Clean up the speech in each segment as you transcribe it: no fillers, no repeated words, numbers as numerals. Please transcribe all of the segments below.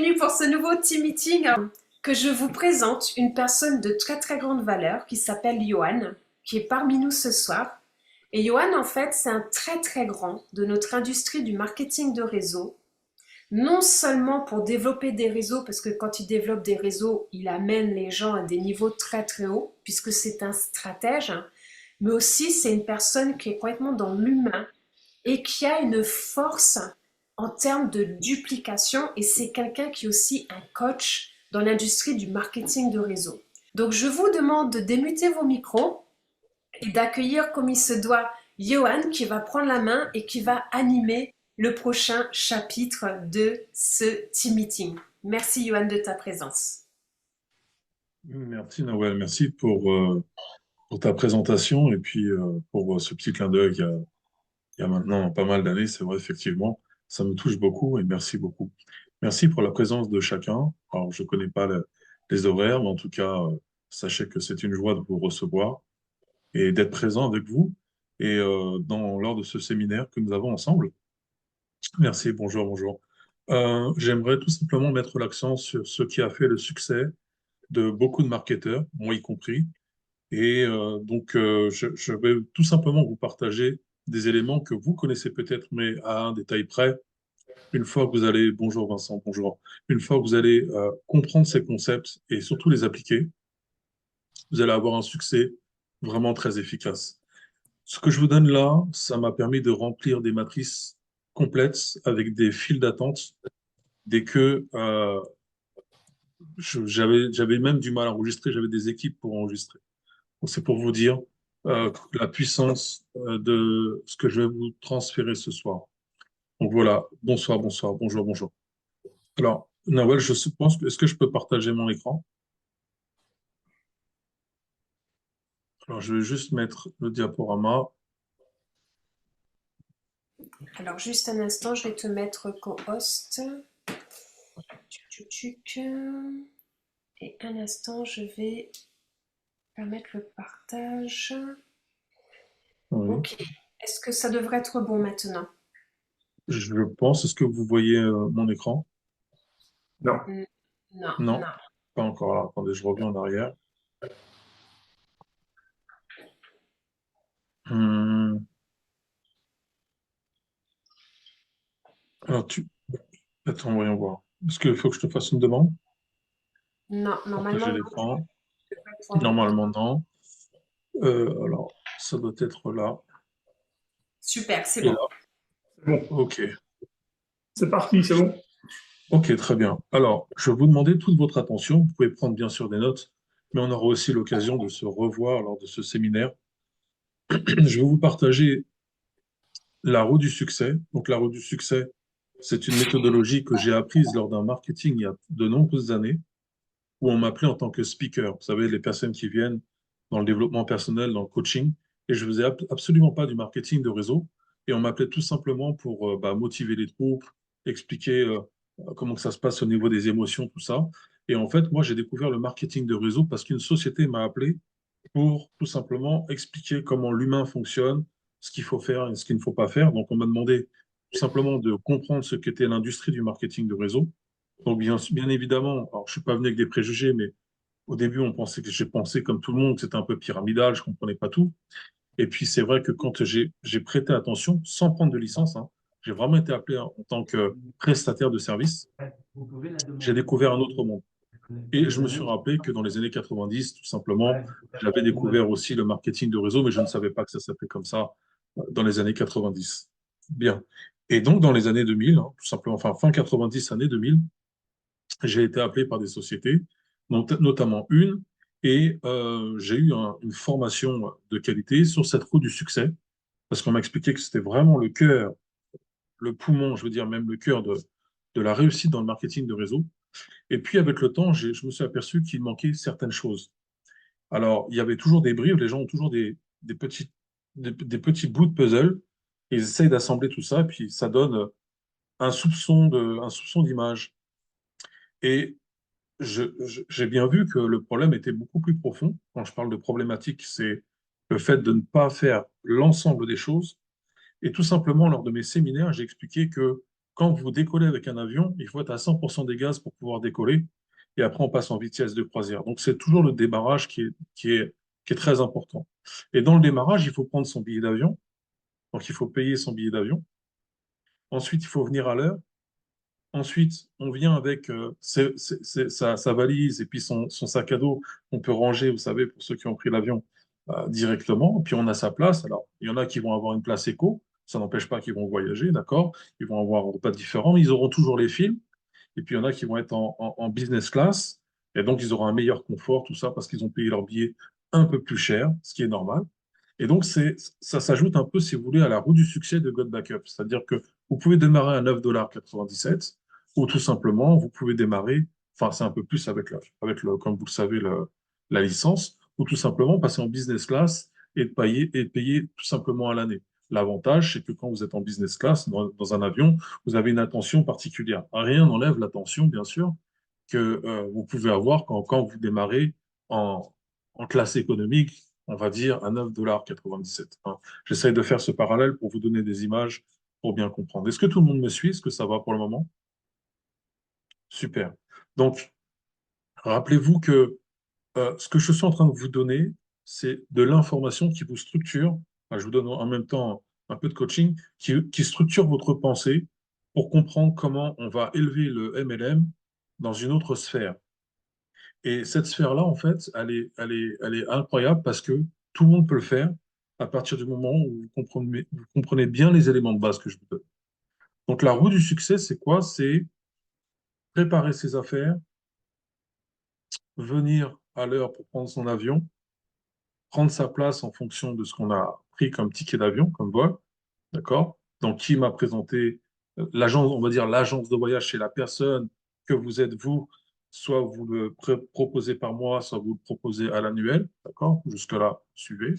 bienvenue pour ce nouveau team meeting que je vous présente une personne de très très grande valeur qui s'appelle Johan, qui est parmi nous ce soir. Et Johan, en fait, c'est un très très grand de notre industrie du marketing de réseau. Non seulement pour développer des réseaux, parce que quand il développe des réseaux, il amène les gens à des niveaux très très hauts, puisque c'est un stratège, mais aussi c'est une personne qui est complètement dans l'humain et qui a une force en termes de duplication, et c'est quelqu'un qui est aussi un coach dans l'industrie du marketing de réseau. Donc je vous demande de démuter vos micros et d'accueillir comme il se doit Johan qui va prendre la main et qui va animer le prochain chapitre de ce team meeting. Merci Johan de ta présence. Merci Nawel, merci pour ta présentation et puis pour ce petit clin d'œil il y a maintenant pas mal d'années, c'est vrai, effectivement, ça me touche beaucoup et merci beaucoup. Merci pour la présence de chacun. Alors, je ne connais pas les horaires, mais en tout cas, sachez que c'est une joie de vous recevoir et d'être présent avec vous et lors de ce séminaire que nous avons ensemble. Merci, bonjour, bonjour. J'aimerais tout simplement mettre l'accent sur ce qui a fait le succès de beaucoup de marketeurs, moi y compris. Et je vais tout simplement vous partager des éléments que vous connaissez peut-être, mais à un détail près. Une fois que vous allez, bonjour Vincent, bonjour, une fois que vous allez comprendre ces concepts et surtout les appliquer, vous allez avoir un succès vraiment très efficace. Ce que je vous donne là, ça m'a permis de remplir des matrices complètes avec des files d'attente dès que j'avais même du mal à enregistrer, j'avais des équipes pour enregistrer. Donc, c'est pour vous dire la puissance de ce que je vais vous transférer ce soir. Donc voilà, bonsoir, bonsoir, bonjour, bonjour. Alors, Nawel, je pense que est-ce que je peux partager mon écran? Alors, je vais juste mettre le diaporama. Alors juste un instant, je vais te mettre co-host. Et un instant, je vais permettre le partage. Oui. Ok. Est-ce que ça devrait être bon maintenant? Je pense, est-ce que vous voyez mon écran? Non. Non, Non, non. pas encore. Alors, attendez, je reviens en arrière. Hum, alors, attends, voyons voir. Est-ce qu'il faut que je te fasse une demande? Non, Partager normalement, non, tu l'écran? devrais pouvoir le partager. Normalement, non. Alors, ça doit être là. Super, c'est Et là, bon. C'est bon. OK. C'est parti, c'est bon. Ok, très bien. Alors, je vais vous demander toute votre attention. Vous pouvez prendre bien sûr des notes, mais on aura aussi l'occasion de se revoir lors de ce séminaire. Je vais vous partager la roue du succès. Donc, la roue du succès, c'est une méthodologie que j'ai apprise lors d'un marketing il y a de nombreuses années, où on m'appelait en tant que speaker. Vous savez, les personnes qui viennent dans le développement personnel, dans le coaching, et je faisais absolument pas du marketing de réseau, et on m'appelait tout simplement pour motiver les troupes, expliquer comment que ça se passe au niveau des émotions, tout ça. Et en fait, moi, j'ai découvert le marketing de réseau parce qu'une société m'a appelé pour tout simplement expliquer comment l'humain fonctionne, ce qu'il faut faire et ce qu'il ne faut pas faire. Donc, on m'a demandé tout simplement de comprendre ce qu'était l'industrie du marketing de réseau. Donc, bien évidemment, alors, je suis pas venu avec des préjugés, mais au début, j'ai pensé comme tout le monde que c'était un peu pyramidal, je comprenais pas tout. Et puis, c'est vrai que quand j'ai prêté attention, sans prendre de licence, hein, j'ai vraiment été appelé en tant que prestataire de service, j'ai découvert un autre monde. Et je me suis rappelé que dans les années 90, tout simplement, j'avais découvert aussi le marketing de réseau, mais je ne savais pas que ça s'appelait comme ça dans les années 90. Bien. Et donc, dans les années 2000, hein, tout simplement, enfin, fin 90, années 2000, j'ai été appelé par des sociétés, notamment une, et j'ai eu une formation de qualité sur cette roue du succès, parce qu'on m'a expliqué que c'était vraiment le cœur, le poumon, je veux dire même le cœur de la réussite dans le marketing de réseau. Et puis avec le temps, je me suis aperçu qu'il manquait certaines choses. Alors, il y avait toujours des brives, les gens ont toujours des petits bouts de puzzle, et ils essayent d'assembler tout ça, et puis ça donne un soupçon d'image. Et j'ai bien vu que le problème était beaucoup plus profond. Quand je parle de problématique, c'est le fait de ne pas faire l'ensemble des choses. Et tout simplement, lors de mes séminaires, j'ai expliqué que quand vous décollez avec un avion, il faut être à 100% des gaz pour pouvoir décoller. Et après, on passe en vitesse de croisière. Donc, c'est toujours le démarrage qui est très important. Et dans le démarrage, il faut prendre son billet d'avion. Donc, il faut payer son billet d'avion. Ensuite, il faut venir à l'heure. Ensuite, on vient avec sa valise et puis son sac à dos qu'on peut ranger, vous savez, pour ceux qui ont pris l'avion directement. Puis on a sa place. Alors, il y en a qui vont avoir une place éco. Ça n'empêche pas qu'ils vont voyager, d'accord? Ils vont avoir un repas différent, mais ils auront toujours les films. Et puis il y en a qui vont être en business class. Et donc, ils auront un meilleur confort, tout ça, parce qu'ils ont payé leur billet un peu plus cher, ce qui est normal. Et donc, ça s'ajoute un peu, si vous voulez, à la roue du succès de God Backup. C'est-à-dire que vous pouvez démarrer à 9,97 $ ou tout simplement, vous pouvez démarrer, enfin, c'est un peu plus comme vous le savez, la licence, ou tout simplement passer en business class et de payer tout simplement à l'année. L'avantage, c'est que quand vous êtes en business class, dans un avion, vous avez une attention particulière. Rien n'enlève l'attention, bien sûr, que vous pouvez avoir quand vous démarrez en, en classe économique, on va dire à 9,97 $. Hein. J'essaye de faire ce parallèle pour vous donner des images pour bien comprendre. Est-ce que tout le monde me suit? Est-ce que ça va pour le moment? Super. Donc, rappelez-vous que ce que je suis en train de vous donner, c'est de l'information qui vous structure. Enfin, je vous donne en même temps un peu de coaching qui structure votre pensée pour comprendre comment on va élever le MLM dans une autre sphère. Et cette sphère-là, en fait, elle est incroyable parce que tout le monde peut le faire à partir du moment où vous comprenez bien les éléments de base que je vous donne. Donc, la roue du succès, c'est quoi? C'est préparer ses affaires, venir à l'heure pour prendre son avion, prendre sa place en fonction de ce qu'on a pris comme ticket d'avion, comme vol, d'accord? Donc, qui m'a présenté l'agence, on va dire l'agence de voyage, c'est la personne que vous êtes vous, soit vous le proposez par mois, soit vous le proposez à l'annuel, d'accord? Jusque-là, suivez.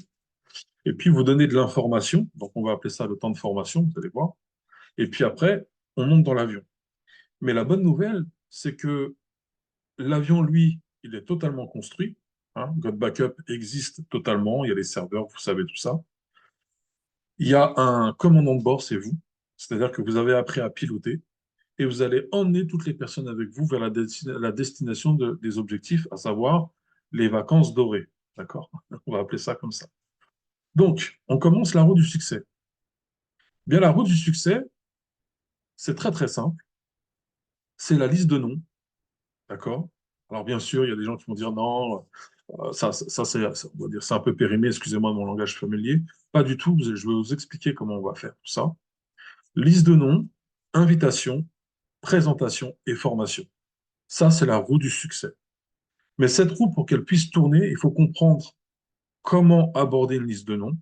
Et puis, vous donnez de l'information, donc on va appeler ça le temps de formation, vous allez voir. Et puis après, on monte dans l'avion. Mais la bonne nouvelle, c'est que l'avion, lui, il est totalement construit. Hein. God Backup existe totalement. Il y a les serveurs, vous savez tout ça. Il y a un commandant de bord, c'est vous. C'est-à-dire que vous avez appris à piloter et vous allez emmener toutes les personnes avec vous vers la destination des objectifs, à savoir les vacances dorées. D'accord? On va appeler ça comme ça. Donc, on commence la route du succès. Bien, la route du succès, c'est très très simple. C'est la liste de noms. D'accord? Alors, bien sûr, il y a des gens qui vont dire non, on va dire, c'est un peu périmé, excusez-moi de mon langage familier. Pas du tout, je vais vous expliquer comment on va faire tout ça. Liste de noms, invitation, présentation et formation. Ça, c'est la roue du succès. Mais cette roue, pour qu'elle puisse tourner, il faut comprendre comment aborder une liste de noms,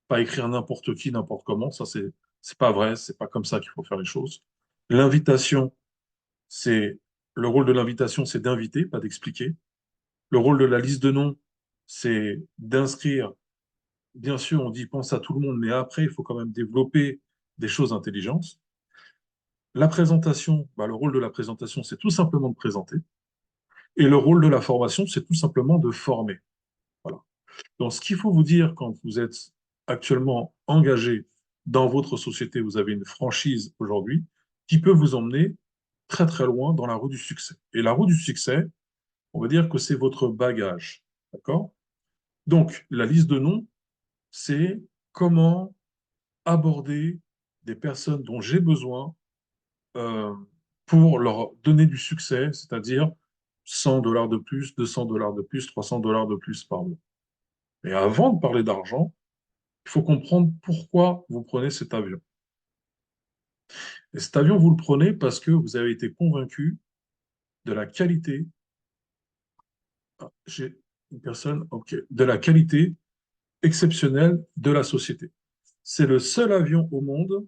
pas écrire n'importe qui, n'importe comment. Ça, c'est pas vrai, c'est pas comme ça qu'il faut faire les choses. L'invitation, c'est le rôle de l'invitation, c'est d'inviter, pas d'expliquer. Le rôle de la liste de noms, c'est d'inscrire. Bien sûr, on dit pense à tout le monde, mais après, il faut quand même développer des choses intelligentes. La présentation, bah, le rôle de la présentation, c'est tout simplement de présenter. Et le rôle de la formation, c'est tout simplement de former. Voilà. Donc, ce qu'il faut vous dire quand vous êtes actuellement engagé dans votre société, vous avez une franchise aujourd'hui qui peut vous emmener très très loin dans la roue du succès. Et la roue du succès, on va dire que c'est votre bagage. D'accord? Donc, la liste de noms, c'est comment aborder des personnes dont j'ai besoin euh, pour leur donner du succès, c'est-à-dire 100 $ de plus, 200 $ de plus, 300 $ de plus par mois. Mais avant de parler d'argent, il faut comprendre pourquoi vous prenez cet avion. Et cet avion, vous le prenez parce que vous avez été convaincu de la qualité, j'ai une personne, ok, de la qualité exceptionnelle de la société. C'est le seul avion au monde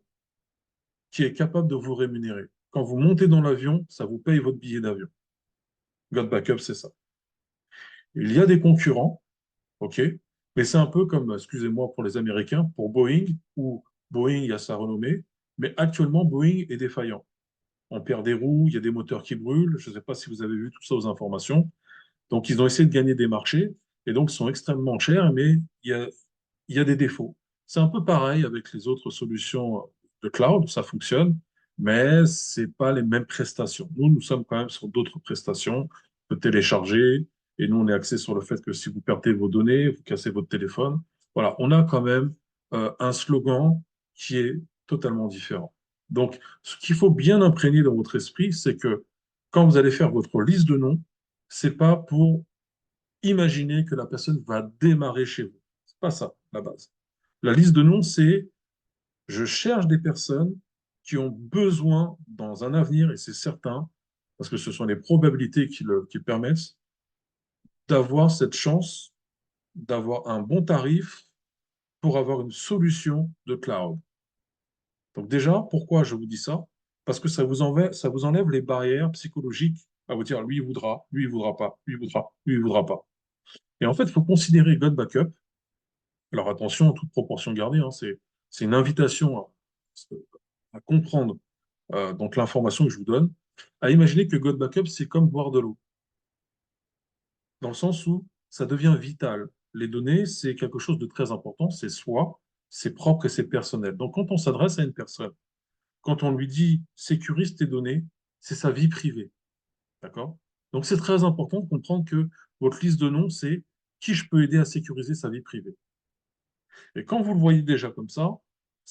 qui est capable de vous rémunérer. Quand vous montez dans l'avion, ça vous paye votre billet d'avion. God Backup, c'est ça. Il y a des concurrents, ok, mais c'est un peu comme, excusez-moi pour les Américains, pour Boeing, où Boeing a sa renommée, mais actuellement, Boeing est défaillant. On perd des roues, il y a des moteurs qui brûlent, je ne sais pas si vous avez vu tout ça aux informations. Donc, ils ont essayé de gagner des marchés, et donc, ils sont extrêmement chers, mais il y a des défauts. C'est un peu pareil avec les autres solutions de cloud, ça fonctionne, mais ce n'est pas les mêmes prestations. Nous sommes quand même sur d'autres prestations de télécharger, et nous, on est axé sur le fait que si vous perdez vos données, vous cassez votre téléphone. Voilà, on a quand même un slogan qui est totalement différent. Donc, ce qu'il faut bien imprégner dans votre esprit, c'est que quand vous allez faire votre liste de noms, c'est pas pour imaginer que la personne va démarrer chez vous. C'est pas ça, la base. La liste de noms, c'est je cherche des personnes qui ont besoin dans un avenir, et c'est certain, parce que ce sont les probabilités qui permettent d'avoir cette chance d'avoir un bon tarif pour avoir une solution de cloud. Donc déjà, pourquoi je vous dis ça? Parce que ça vous enlève les barrières psychologiques à vous dire, lui, il voudra pas, lui, il voudra, lui, il voudra pas. Et en fait, il faut considérer God Backup. Alors attention, toute proportion gardée, hein, c'est une invitation à comprendre donc l'information que je vous donne, à imaginer que God Backup, c'est comme boire de l'eau, dans le sens où ça devient vital. Les données, c'est quelque chose de très important, c'est soi, c'est propre et c'est personnel. Donc quand on s'adresse à une personne, quand on lui dit sécurise tes données, c'est sa vie privée. D'accord? Donc c'est très important de comprendre que votre liste de noms, c'est qui je peux aider à sécuriser sa vie privée. Et quand vous le voyez déjà comme ça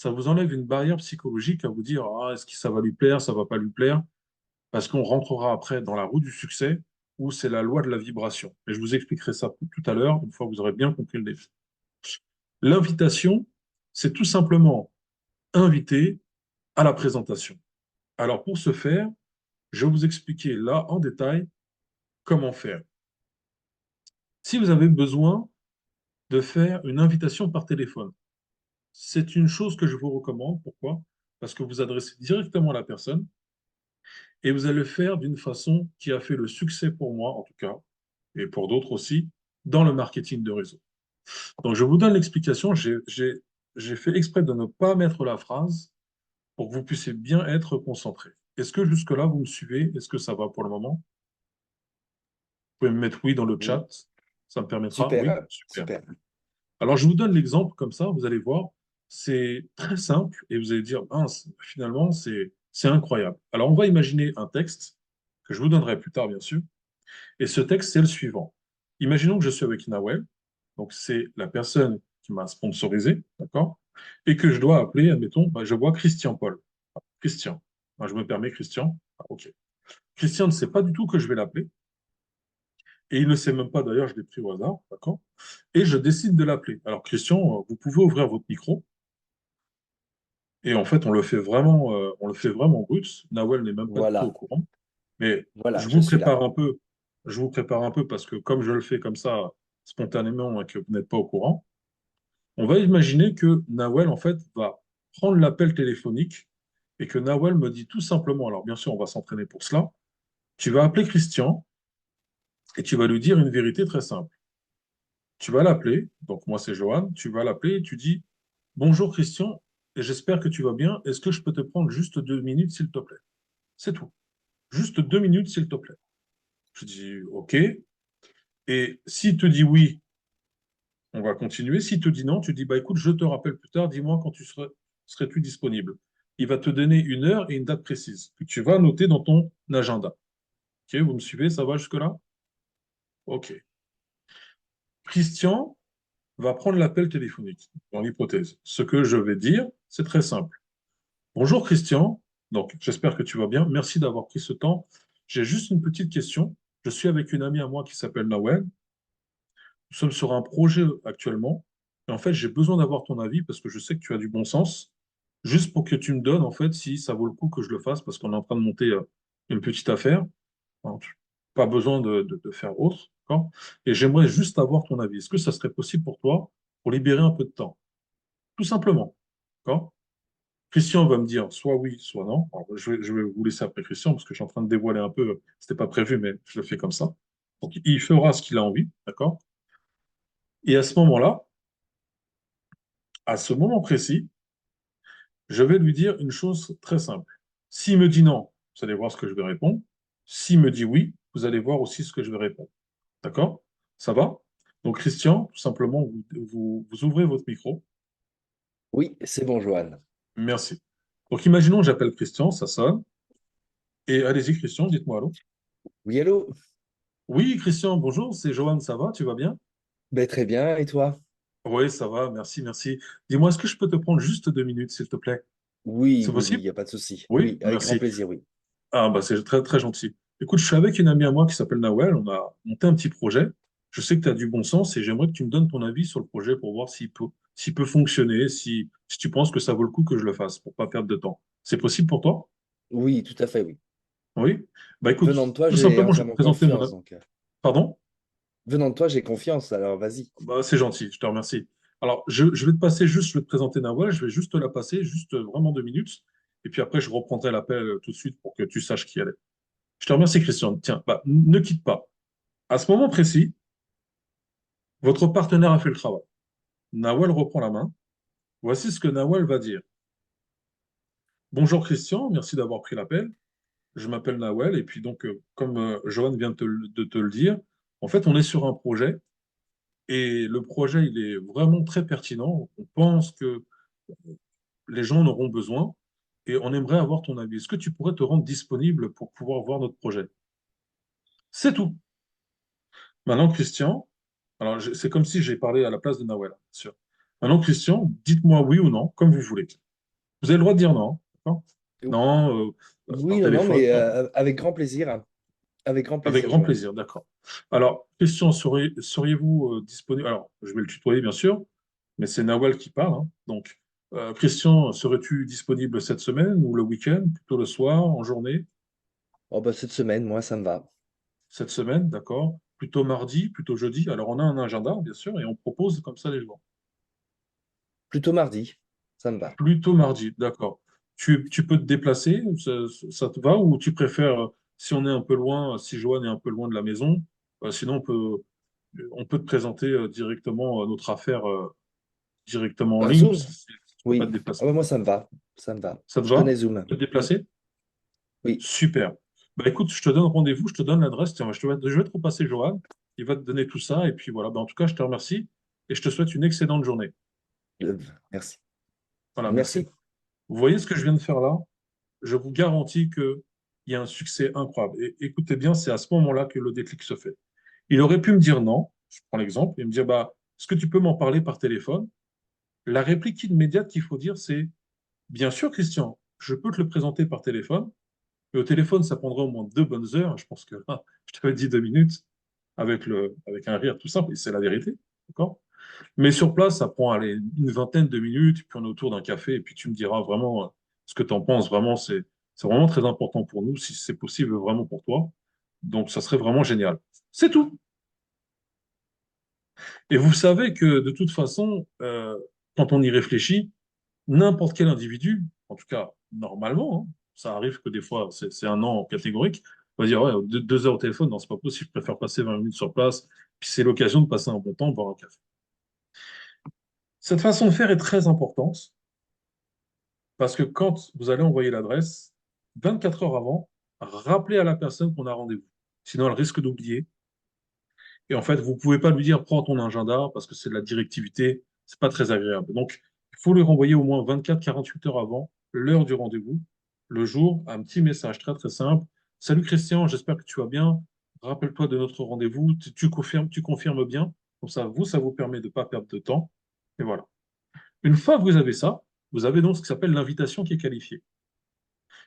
vous enlève une barrière psychologique à vous dire, ah, est-ce que ça va lui plaire, ça va pas lui plaire, parce qu'on rentrera après dans la roue du succès où c'est la loi de la vibration. Et je vous expliquerai ça tout à l'heure, une fois que vous aurez bien compris le défi. L'invitation, c'est tout simplement inviter à la présentation. Alors pour ce faire, je vais vous expliquer là en détail comment faire. Si vous avez besoin de faire une invitation par téléphone, c'est une chose que je vous recommande. Pourquoi? Parce que vous adressez directement à la personne et vous allez le faire d'une façon qui a fait le succès pour moi, en tout cas, et pour d'autres aussi, dans le marketing de réseau. Donc, je vous donne l'explication. J'ai fait exprès de ne pas mettre la phrase pour que vous puissiez bien être concentré. Est-ce que jusque-là, vous me suivez? Est-ce que ça va pour le moment? Vous pouvez me mettre oui dans le Oui. chat. Ça me permettra. Oui, Super, super. super. Alors, je vous donne l'exemple comme ça, vous allez voir. C'est très simple et vous allez dire, mince, finalement, c'est incroyable. Alors, on va imaginer un texte que je vous donnerai plus tard, bien sûr. Et ce texte, c'est le suivant. Imaginons que je suis avec Nawel, donc c'est la personne qui m'a sponsorisé, d'accord? Et que je dois appeler, admettons, bah, je vois Christian Paul. Ah, Christian. Ah, je me permets, Christian. Ah, ok. Christian ne sait pas du tout que je vais l'appeler. Et il ne sait même pas, d'ailleurs, je l'ai pris au hasard, d'accord? Et je décide de l'appeler. Alors, Christian, vous pouvez ouvrir votre micro. Et en fait, on le fait vraiment brut. Nawel n'est même pas du tout au Voilà, courant. Mais voilà, je je vous suis là. prépare un peu. Je vous prépare un peu parce que comme je le fais comme ça, spontanément, et que vous n'êtes pas au courant, on va imaginer que Nawel, en fait, va prendre l'appel téléphonique et que Nawel me dit tout simplement, alors bien sûr, on va s'entraîner pour cela, tu vas appeler Christian et tu vas lui dire une vérité très simple. Tu vas l'appeler, donc moi c'est Johan, tu vas l'appeler et tu dis, bonjour Christian, et j'espère que tu vas bien, est-ce que je peux te prendre juste 2 minutes, s'il te plaît? C'est tout. Juste 2 minutes, s'il te plaît. Je dis, OK. Et s'il te dit oui, on va continuer. S'il te dit non, tu dis, bah écoute, je te rappelle plus tard, dis-moi quand serais-tu disponible. Il va te donner une heure et une date précise que tu vas noter dans ton agenda. OK, vous me suivez, ça va jusque-là? OK. Christian va prendre l'appel téléphonique, dans l'hypothèse. Ce que je vais dire, c'est très simple. Bonjour Christian, donc j'espère que tu vas bien. Merci d'avoir pris ce temps. J'ai juste une petite question. Je suis avec une amie à moi qui s'appelle Nawel. Nous sommes sur un projet actuellement. Et en fait, j'ai besoin d'avoir ton avis parce que je sais que tu as du bon sens. Juste pour que tu me donnes, en fait, si ça vaut le coup que je le fasse parce qu'on est en train de monter une petite affaire. Hein, pas besoin de faire autre. D'accord. Et j'aimerais juste avoir ton avis. Est-ce que ça serait possible pour toi pour libérer un peu de temps? Tout simplement. D'accord. Christian va me dire soit oui, soit non. Alors, je vais vous laisser après Christian parce que je suis en train de dévoiler un peu. C'était pas prévu, mais je le fais comme ça. Donc, il fera ce qu'il a envie. D'accord. Et à ce moment précis, je vais lui dire une chose très simple. S'il me dit non, vous allez voir ce que je vais répondre. S'il me dit oui, vous allez voir aussi ce que je vais répondre. D'accord? Ça va? Donc, Christian, tout simplement, vous ouvrez votre micro. Oui, c'est bon, Johan. Merci. Donc, imaginons que j'appelle Christian, ça sonne. Et allez-y, Christian, dites-moi allô. Oui, allô? Oui, Christian, bonjour, c'est Johan, ça va, tu vas bien? Ben, très bien, et toi? Oui, ça va, merci, merci. Dis-moi, est-ce que je peux te prendre juste 2 minutes, s'il te plaît? Oui, C'est oui, oui, il possible? n'y a pas de souci. Oui, Oui, avec grand merci. plaisir, oui. Ah, bah, c'est très, très gentil. Écoute, je suis avec une amie à moi qui s'appelle Nawel. On a monté un petit projet. Je sais que tu as du bon sens et j'aimerais que tu me donnes ton avis sur le projet pour voir s'il peut fonctionner, si tu penses que ça vaut le coup que je le fasse pour pas perdre de temps. C'est possible pour toi? Oui, tout à fait, oui. Oui? Bah, écoute, Venant de toi, tout j'ai simplement, je vais te entièrement présenter mon... confiance, donc. Pardon? Venant de toi, j'ai confiance, alors vas-y. Bah, c'est gentil, je te remercie. Alors, je vais te passer juste, je vais te présenter Nawel, je vais juste te la passer, juste vraiment 2 minutes. Et puis après, je reprendrai l'appel tout de suite pour que tu saches qui elle est. Je te remercie, Christian. Tiens, bah, ne quitte pas. À ce moment précis, votre partenaire a fait le travail. Nawel reprend la main. Voici ce que Nawel va dire. Bonjour Christian, merci d'avoir pris l'appel. Je m'appelle Nawel et puis donc, comme Johan vient de te le dire, en fait, on est sur un projet et le projet, il est vraiment très pertinent. On pense que les gens en auront besoin et on aimerait avoir ton avis. Est-ce que tu pourrais te rendre disponible pour pouvoir voir notre projet? C'est tout. Maintenant, Christian, alors c'est comme si j'ai parlé à la place de Nawel, bien sûr. Maintenant, Christian, dites-moi oui ou non, comme vous voulez. Vous avez le droit de dire non. D'accord. Non, Oui, par non, non, téléphone, mais non. avec grand plaisir. Avec grand Avec plaisir, grand Johan. plaisir, d'accord. Alors, Christian, seriez-vous disponible? Alors, je vais le tutoyer, bien sûr, mais c'est Nawal qui parle, hein. Donc, Christian, serais-tu disponible cette semaine ou le week-end, plutôt le soir, en journée? Oh, bah, cette semaine, moi, ça me va. Cette semaine, d'accord. Plutôt mardi, plutôt jeudi. Alors, on a un agenda, bien sûr, et on propose comme ça les jours. Plutôt mardi, ça me va. Plutôt mardi, d'accord. Tu peux te déplacer, ça te va, ou tu préfères, si on est un peu loin, si Joanne est un peu loin de la maison, sinon on peut te présenter directement notre affaire directement en Bah, ligne, Zoom, si tu ne peux pas te oui. Ah, déplacer. bah, moi, ça me va. Ça me va. Ça te Je va? connais Zoom. Te déplacer? Oui. Super. Bah écoute, je te donne rendez-vous, je te donne l'adresse. Tiens, je vais te repasser Joanne. Il va te donner tout ça. Et puis voilà. Bah, en tout cas, je te remercie et je te souhaite une excellente journée. Euh, Merci. Voilà, merci. Merci. Vous voyez ce que je viens de faire là? Je vous garantis qu'il y a un succès incroyable. Et écoutez bien, c'est à ce moment-là que le déclic se fait. Il aurait pu me dire non, je prends l'exemple, et me dire, bah, est-ce que tu peux m'en parler par téléphone? La réplique immédiate qu'il faut dire, c'est, bien sûr, Christian, je peux te le présenter par téléphone, mais au téléphone, ça prendra au moins 2 bonnes heures. Je pense que je t'avais dit 2 minutes avec un rire tout simple, et c'est la vérité. D'accord? Mais sur place, ça prend allez, une vingtaine de minutes, puis on est autour d'un café, et puis tu me diras vraiment ce que tu en penses. Vraiment, c'est vraiment très important pour nous, si c'est possible vraiment pour toi. Donc, ça serait vraiment génial. C'est tout. Et vous savez que de toute façon, quand on y réfléchit, n'importe quel individu, en tout cas normalement, hein, ça arrive que des fois c'est un non catégorique, on va dire ouais, 2 heures au téléphone, non, c'est pas possible, je préfère passer 20 minutes sur place, puis c'est l'occasion de passer un bon temps, boire un café. Cette façon de faire est très importante parce que quand vous allez envoyer l'adresse, 24 heures avant, rappelez à la personne qu'on a rendez-vous. Sinon, elle risque d'oublier. Et en fait, vous ne pouvez pas lui dire prends ton agenda parce que c'est de la directivité, c'est pas très agréable. Donc, il faut lui renvoyer au moins 24-48 heures avant l'heure du rendez-vous, le jour, un petit message très très simple. Salut Christian, j'espère que tu vas bien. Rappelle-toi de notre rendez-vous. Tu confirmes bien. Comme ça vous permet de ne pas perdre de temps. Et voilà. Une fois que vous avez ça, vous avez donc ce qui s'appelle l'invitation qui est qualifiée.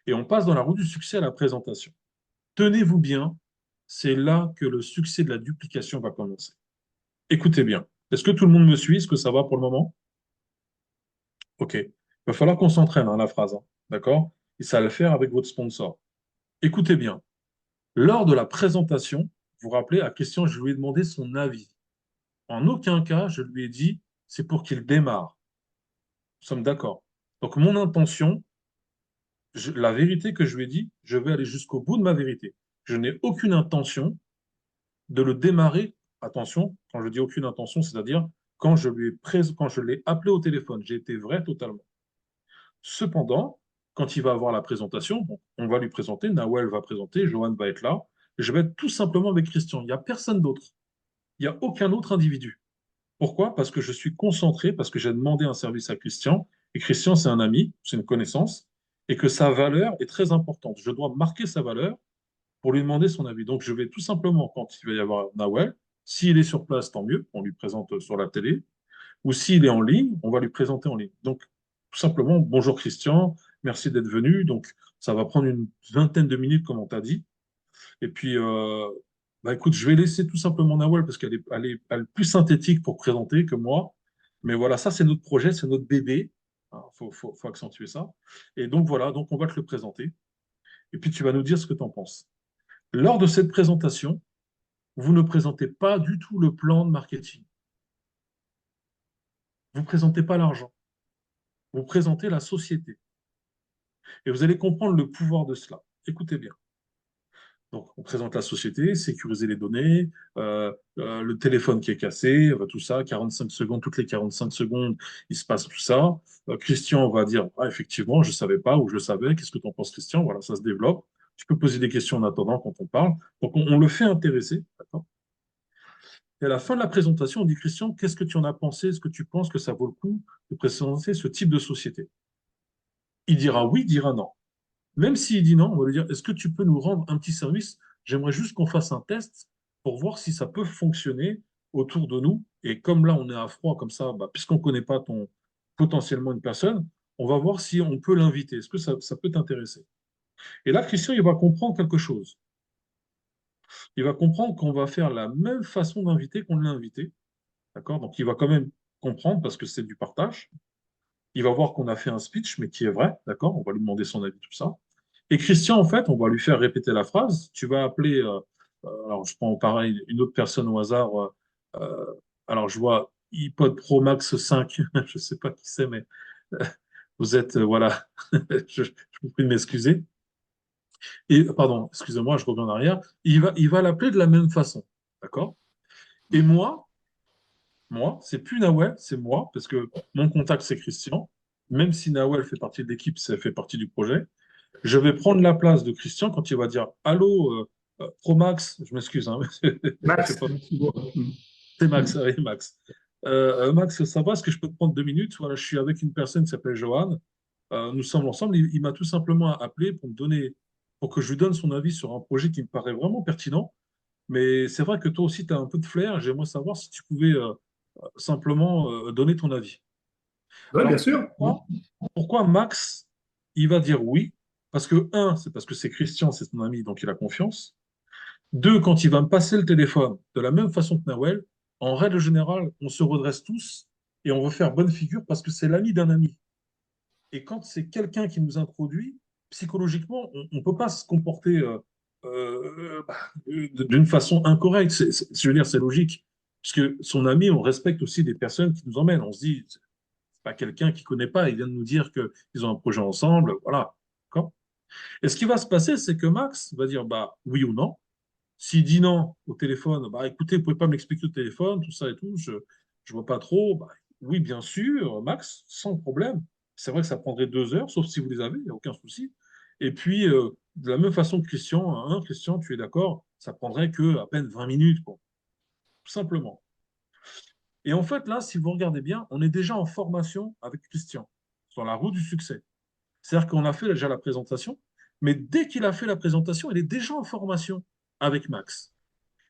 Et on passe dans la roue du succès à la présentation. Tenez-vous bien, c'est là que le succès de la duplication va commencer. Écoutez bien. Est-ce que tout le monde me suit? Est-ce que ça va pour le moment? OK. Il va falloir qu'on s'entraîne à la phrase, hein. D'accord? Et ça va le faire avec votre sponsor. Écoutez bien. Lors de la présentation, vous vous rappelez, à Christian, je lui ai demandé son avis. En aucun cas, je lui ai dit, c'est pour qu'il démarre. Nous sommes d'accord. Donc, mon intention, la vérité que je lui ai dit, je vais aller jusqu'au bout de ma vérité. Je n'ai aucune intention de le démarrer. Attention, quand je dis aucune intention, c'est-à-dire quand je l'ai appelé au téléphone, j'ai été vrai totalement. Cependant, quand il va avoir la présentation, bon, on va lui présenter, Nawel va présenter, Johan va être là, et je vais être tout simplement avec Christian. Il n'y a personne d'autre. Il n'y a aucun autre individu. Pourquoi? Parce que je suis concentré, parce que j'ai demandé un service à Christian, et Christian, c'est un ami, c'est une connaissance, et que sa valeur est très importante. Je dois marquer sa valeur pour lui demander son avis. Donc, je vais tout simplement, quand il va y avoir Nawel, s'il est sur place, tant mieux, on lui présente sur la télé, ou s'il est en ligne, on va lui présenter en ligne. Donc, tout simplement, bonjour Christian, merci d'être venu. Donc, ça va prendre une vingtaine de minutes, comme on t'a dit. Et puis, bah, écoute, je vais laisser tout simplement Nawel parce qu'elle est plus synthétique pour présenter que moi. Mais voilà, ça, c'est notre projet, c'est notre bébé. Faut accentuer ça. Et donc, voilà, donc on va te le présenter. Et puis, tu vas nous dire ce que tu en penses. Lors de cette présentation, vous ne présentez pas du tout le plan de marketing. Vous ne présentez pas l'argent. Vous présentez la société. Et vous allez comprendre le pouvoir de cela. Écoutez bien. Donc, on présente la société, sécuriser les données, le téléphone qui est cassé, tout ça, 45 secondes, toutes les 45 secondes, il se passe tout ça. Christian va dire, ah, effectivement, je ne savais pas ou je le savais, qu'est-ce que tu en penses, Christian? Voilà, ça se développe. Tu peux poser des questions en attendant quand on parle. Donc, on le fait intéresser, d'accord? Et à la fin de la présentation, on dit, Christian, qu'est-ce que tu en as pensé? Est-ce que tu penses que ça vaut le coup de présenter ce type de société? Il dira oui, il dira non. Même s'il dit non, on va lui dire, est-ce que tu peux nous rendre un petit service? J'aimerais juste qu'on fasse un test pour voir si ça peut fonctionner autour de nous. Et comme là, on est à froid, comme ça, bah, puisqu'on ne connaît pas potentiellement une personne, on va voir si on peut l'inviter. Est-ce que ça peut t'intéresser? Et là, Christian, il va comprendre quelque chose. Il va comprendre qu'on va faire la même façon d'inviter qu'on l'a invité. D'accord? Donc, il va quand même comprendre parce que c'est du partage. Il va voir qu'on a fait un speech, mais qui est vrai. D'accord? On va lui demander son avis, tout ça. Et Christian, en fait, on va lui faire répéter la phrase. Tu vas appeler, alors je prends pareil une autre personne au hasard. Alors je vois iPod Pro Max 5, je ne sais pas qui c'est, mais vous êtes, voilà, je vous prie de m'excuser. Et pardon, excusez-moi, je reviens en arrière. Il va l'appeler de la même façon, d'accord? Et moi, c'est plus Nawel, c'est moi, parce que mon contact, c'est Christian. Même si Nawel fait partie de l'équipe, ça fait partie du projet. Je vais prendre la place de Christian quand il va dire Allô, Pro Max, je m'excuse, hein, je sais Max. pas, c'est Max, oui, Max. Max, ça va, est-ce que je peux te prendre 2 minutes? Voilà, je suis avec une personne qui s'appelle Johan. Nous sommes ensemble. Il m'a tout simplement appelé pour que je lui donne son avis sur un projet qui me paraît vraiment pertinent. Mais c'est vrai que toi aussi, tu as un peu de flair. J'aimerais savoir si tu pouvais simplement donner ton avis. Oui, bien Alors, sûr. pourquoi Max, il va dire oui? Parce que, un, c'est parce que c'est Christian, c'est son ami, donc il a confiance. Deux, quand il va me passer le téléphone, de la même façon que Nawel, en règle générale, on se redresse tous et on veut faire bonne figure parce que c'est l'ami d'un ami. Et quand c'est quelqu'un qui nous introduit, psychologiquement, on ne peut pas se comporter d'une façon incorrecte. Je veux dire, c'est logique. Parce que son ami, on respecte aussi des personnes qui nous emmènent. On se dit, c'est pas quelqu'un qui ne connaît pas, il vient de nous dire qu'ils ont un projet ensemble, voilà. D'accord. Et ce qui va se passer, c'est que Max va dire bah, oui ou non. S'il dit non au téléphone, bah, écoutez, vous ne pouvez pas m'expliquer au téléphone, tout ça et tout, je ne vois pas trop. Bah, oui, bien sûr, Max, sans problème. C'est vrai que ça prendrait 2 heures, sauf si vous les avez, il n'y a aucun souci. Et puis, de la même façon que Christian, hein, Christian, tu es d'accord, ça prendrait que à peine 20 minutes, quoi, tout simplement. Et en fait, là, si vous regardez bien, on est déjà en formation avec Christian, sur la route du succès. C'est-à-dire qu'on a fait déjà la présentation, mais dès qu'il a fait la présentation, il est déjà en formation avec Max.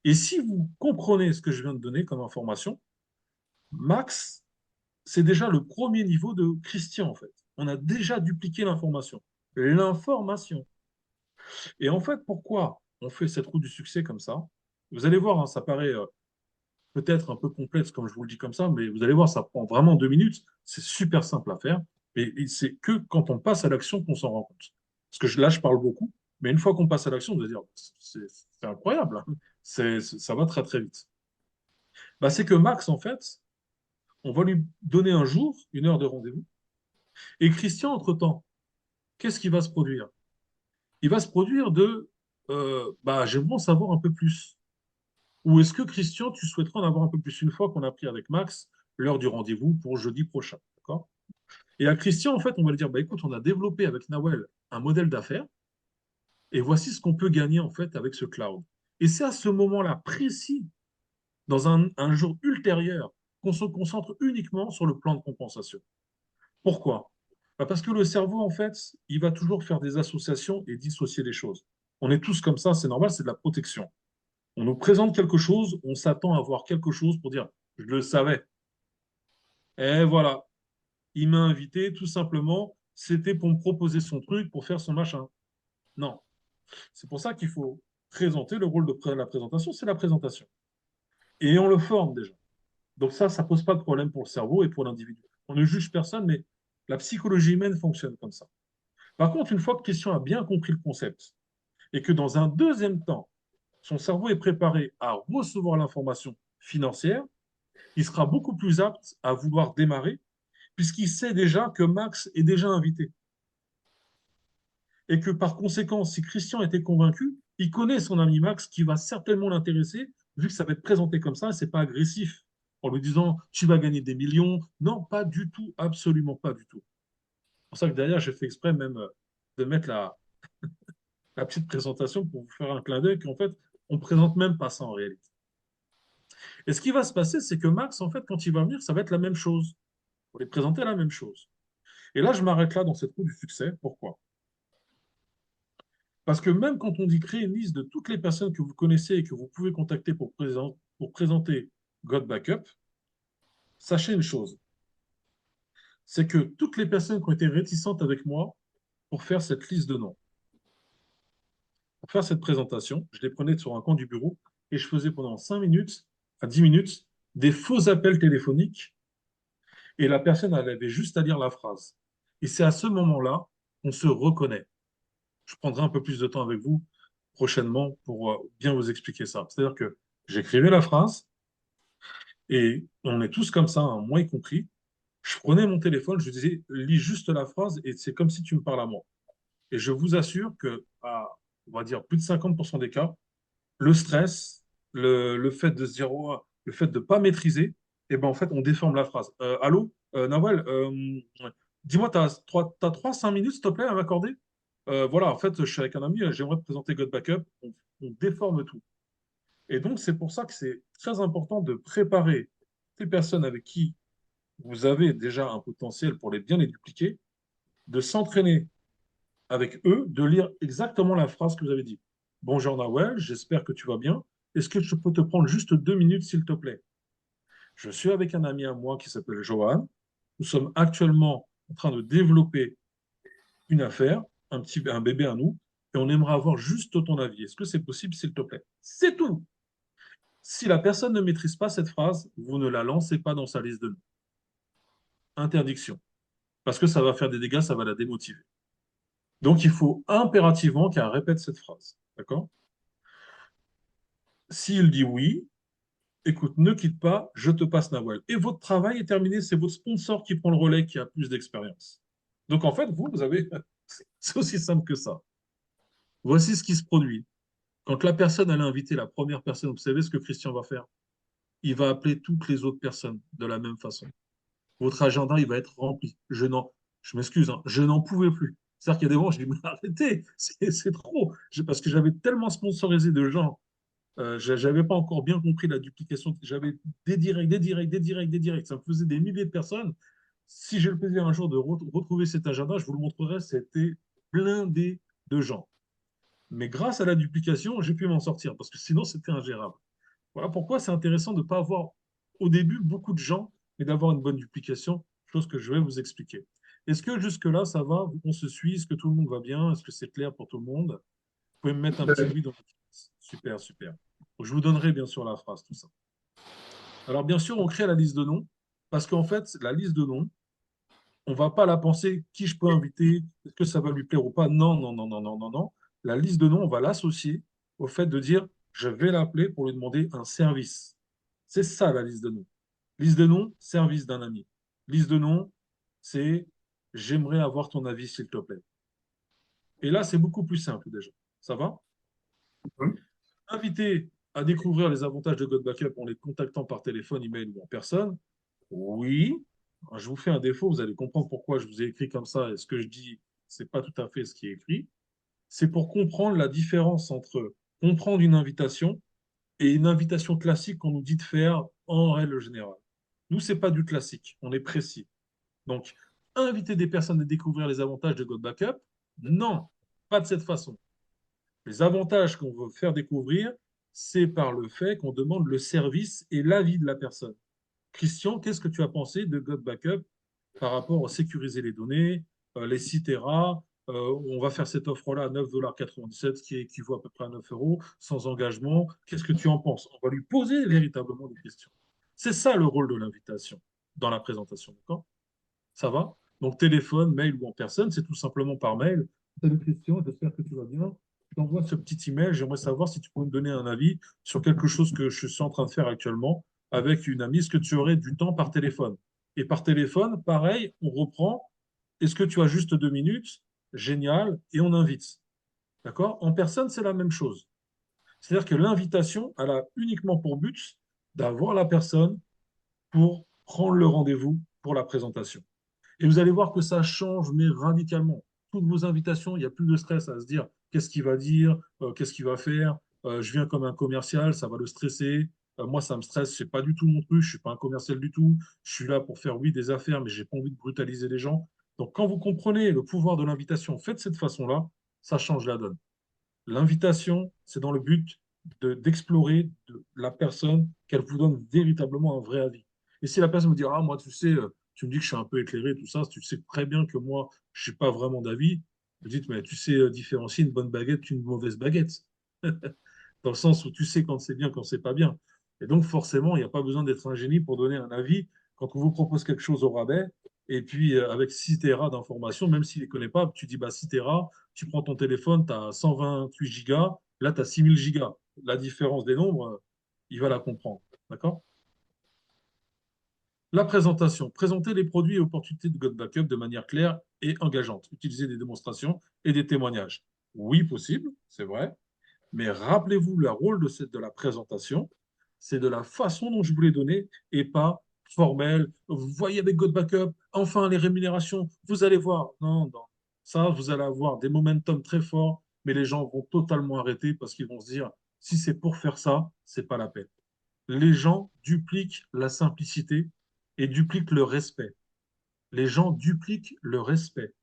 Et si vous comprenez ce que je viens de donner comme information, Max, c'est déjà le premier niveau de Christian, en fait. On a déjà dupliqué l'information. L'information. Et en fait, pourquoi on fait cette route du succès comme ça? Vous allez voir, hein, ça paraît peut-être un peu complexe comme je vous le dis comme ça, mais vous allez voir, ça prend vraiment 2 minutes. C'est super simple à faire. Et c'est que quand on passe à l'action qu'on s'en rend compte. Parce que là, je parle beaucoup, mais une fois qu'on passe à l'action, on va dire, c'est incroyable, hein. Ça va très très vite. Bah, c'est que Max, en fait, on va lui donner un jour, une heure de rendez-vous. Et Christian, entre-temps, qu'est-ce qui va se produire? Il va se produire bah, j'aimerais en savoir un peu plus. Ou est-ce que Christian, tu souhaiterais en avoir un peu plus une fois qu'on a pris avec Max l'heure du rendez-vous pour jeudi prochain, d'accord? Et à Christian, en fait, on va lui dire, bah, écoute, on a développé avec Nawel un modèle d'affaires et voici ce qu'on peut gagner en fait avec ce cloud. Et c'est à ce moment-là précis, dans un jour ultérieur, qu'on se concentre uniquement sur le plan de compensation. Pourquoi? Bah, parce que le cerveau, en fait, il va toujours faire des associations et dissocier les choses. On est tous comme ça, c'est normal, c'est de la protection. On nous présente quelque chose, on s'attend à voir quelque chose pour dire, je le savais. Et voilà, il m'a invité, tout simplement, c'était pour me proposer son truc, pour faire son machin. Non. C'est pour ça qu'il faut présenter le rôle de la présentation, c'est la présentation. Et on le forme déjà. Donc ça pose pas de problème pour le cerveau et pour l'individu. On ne juge personne, mais la psychologie humaine fonctionne comme ça. Par contre, une fois que Christian a bien compris le concept et que dans un deuxième temps, son cerveau est préparé à recevoir l'information financière, il sera beaucoup plus apte à vouloir démarrer puisqu'il sait déjà que Max est déjà invité. Et que par conséquent, si Christian était convaincu, il connaît son ami Max qui va certainement l'intéresser, vu que ça va être présenté comme ça, c'est pas agressif, en lui disant tu vas gagner des millions. Non, pas du tout, absolument pas du tout. C'est pour ça que derrière, j'ai fait exprès même de mettre la petite présentation pour vous faire un clin d'œil qu'en fait, on ne présente même pas ça en réalité. Et ce qui va se passer, c'est que Max, en fait, quand il va venir, ça va être la même chose. Vous lui présenter la même chose. Et là, je m'arrête là dans cette roue du succès. Pourquoi? Parce que même quand on dit créer une liste de toutes les personnes que vous connaissez et que vous pouvez contacter pour présenter God Backup, sachez une chose, c'est que toutes les personnes qui ont été réticentes avec moi pour faire cette liste de noms, pour faire cette présentation, je les prenais sur un coin du bureau et je faisais pendant 5 minutes à 10 minutes des faux appels téléphoniques et la personne, elle avait juste à lire la phrase. Et c'est à ce moment-là qu'on se reconnaît. Je prendrai un peu plus de temps avec vous prochainement pour bien vous expliquer ça. C'est-à-dire que j'écrivais la phrase et on est tous comme ça, hein, moi y compris. Je prenais mon téléphone, je disais, lis juste la phrase et c'est comme si tu me parles à moi. Et je vous assure que, on va dire, plus de 50% des cas, le stress, le fait de se dire, oh, le fait de ne pas maîtriser, et ben en fait, on déforme la phrase. Allô, Nawal, dis-moi, t'as 5 minutes, s'il te plaît, à m'accorder? Voilà, en fait, je suis avec un ami, j'aimerais te présenter God Backup. On déforme tout. Et donc, c'est pour ça que c'est très important de préparer ces personnes avec qui vous avez déjà un potentiel pour bien les dupliquer, de s'entraîner avec eux, de lire exactement la phrase que vous avez dit. Bonjour Nawel, j'espère que tu vas bien. Est-ce que je peux te prendre juste 2 minutes, s'il te plaît? Je suis avec un ami à moi qui s'appelle Johan. Nous sommes actuellement en train de développer une affaire, un bébé à nous, et on aimerait avoir juste ton avis. Est-ce que c'est possible, s'il te plaît? C'est tout. Si la personne ne maîtrise pas cette phrase, vous ne la lancez pas dans sa liste de noms. Interdiction. Parce que ça va faire des dégâts, ça va la démotiver. Donc, il faut impérativement qu'elle répète cette phrase. D'accord? S'il dit oui, écoute, ne quitte pas, je te passe Nawal. Et votre travail est terminé, c'est votre sponsor qui prend le relais, qui a plus d'expérience. Donc, en fait, vous avez. C'est aussi simple que ça. Voici ce qui se produit. Quand la personne elle a invité la première personne, vous savez ce que Christian va faire? Il va appeler toutes les autres personnes de la même façon. Votre agenda, il va être rempli. Je m'excuse, hein, je n'en pouvais plus. C'est-à-dire qu'il y a des moments, j'ai dit, mais arrêtez, c'est trop. Parce que j'avais tellement sponsorisé de gens, j'avais pas encore bien compris la duplication. J'avais des directs, des directs, des directs, des directs. Ça me faisait des milliers de personnes. Si j'ai le plaisir un jour de retrouver cet agenda, je vous le montrerai, c'était blindé de gens. Mais grâce à la duplication, j'ai pu m'en sortir parce que sinon, c'était ingérable. Voilà pourquoi c'est intéressant de ne pas avoir au début beaucoup de gens, mais d'avoir une bonne duplication, chose que je vais vous expliquer. Est-ce que jusque-là, ça va? On se suit? Est-ce que tout le monde va bien? Est-ce que c'est clair pour tout le monde? Vous pouvez me mettre un petit oui dans le chat. Super, super. Je vous donnerai bien sûr la phrase, tout ça. Alors, bien sûr, on crée la liste de noms parce qu'en fait, la liste de noms, on ne va pas la penser qui je peux inviter, est-ce que ça va lui plaire ou pas. Non, non, non, non, non, non, non. La liste de noms, on va l'associer au fait de dire je vais l'appeler pour lui demander un service. C'est ça la liste de noms. Liste de noms, service d'un ami. Liste de noms, c'est j'aimerais avoir ton avis, s'il te plaît. Et là, c'est beaucoup plus simple déjà. Ça va? Hum. Inviter à découvrir les avantages de God Backup en les contactant par téléphone, email ou en personne. Oui, je vous fais un défaut, vous allez comprendre pourquoi je vous ai écrit comme ça et ce que je dis, c'est pas tout à fait ce qui est écrit. C'est pour comprendre la différence entre comprendre une invitation et une invitation classique qu'on nous dit de faire en règle générale. Nous, c'est pas du classique, on est précis. Donc, inviter des personnes à découvrir les avantages de God Backup? Non, pas de cette façon. Les avantages qu'on veut faire découvrir, c'est par le fait qu'on demande le service et l'avis de la personne. Christian, qu'est-ce que tu as pensé de God Backup par rapport à sécuriser les données, les CITERA? On va faire cette offre-là à 9,97 $, ce qui équivaut à peu près à 9 euros, sans engagement. Qu'est-ce que tu en penses? On va lui poser véritablement des questions. C'est ça le rôle de l'invitation dans la présentation. D'accord? Ça va? Donc, téléphone, mail ou en personne, c'est tout simplement par mail. Salut Christian, j'espère que tu vas bien. Je t'envoie ce petit email. J'aimerais savoir si tu peux me donner un avis sur quelque chose que je suis en train de faire actuellement avec une amie. Est-ce que tu aurais du temps par téléphone? Et par téléphone, pareil, on reprend. Est-ce que tu as juste 2 minutes? Génial. Et on invite. D'accord? En personne, c'est la même chose. C'est-à-dire que l'invitation, elle a uniquement pour but d'avoir la personne pour prendre le rendez-vous pour la présentation. Et vous allez voir que ça change, mais radicalement. Toutes vos invitations, il n'y a plus de stress à se dire qu'est-ce qu'il va dire, qu'est-ce qu'il va faire. Je viens comme un commercial, ça va le stresser. Moi, ça me stresse, c'est pas du tout mon truc, je suis pas un commercial du tout. Je suis là pour faire, oui, des affaires, mais j'ai pas envie de brutaliser les gens. Donc, quand vous comprenez le pouvoir de l'invitation fait de cette façon-là, ça change la donne. L'invitation, c'est dans le but d'explorer de la personne, qu'elle vous donne véritablement un vrai avis. Et si la personne me dit, ah, moi, tu sais, tu me dis que je suis un peu éclairé, tout ça, tu sais très bien que moi, je n'ai pas vraiment d'avis, vous dites, mais tu sais différencier une bonne baguette d'une mauvaise baguette. Dans le sens où tu sais quand c'est bien, quand c'est pas bien. Et donc, forcément, il n'y a pas besoin d'être un génie pour donner un avis quand on vous propose quelque chose au rabais. Et puis, avec 6 Tera d'informations, même s'il ne les connaît pas, tu dis, bah, 6 Tera, tu prends ton téléphone, tu as 128 gigas, là, tu as 6000 gigas. La différence des nombres, il va la comprendre. D'accord? La présentation. Présenter les produits et opportunités de God Backup de manière claire et engageante. Utiliser des démonstrations et des témoignages. Oui, possible, c'est vrai. Mais rappelez-vous, le rôle de la présentation, c'est de la façon dont je vous l'ai donné et pas formel. Vous voyez avec God Backup, enfin les rémunérations, vous allez voir. Non, non. Ça, vous allez avoir des momentum très forts, mais les gens vont totalement arrêter parce qu'ils vont se dire, si c'est pour faire ça, c'est pas la peine. Les gens dupliquent la simplicité et dupliquent le respect. Les gens dupliquent le respect.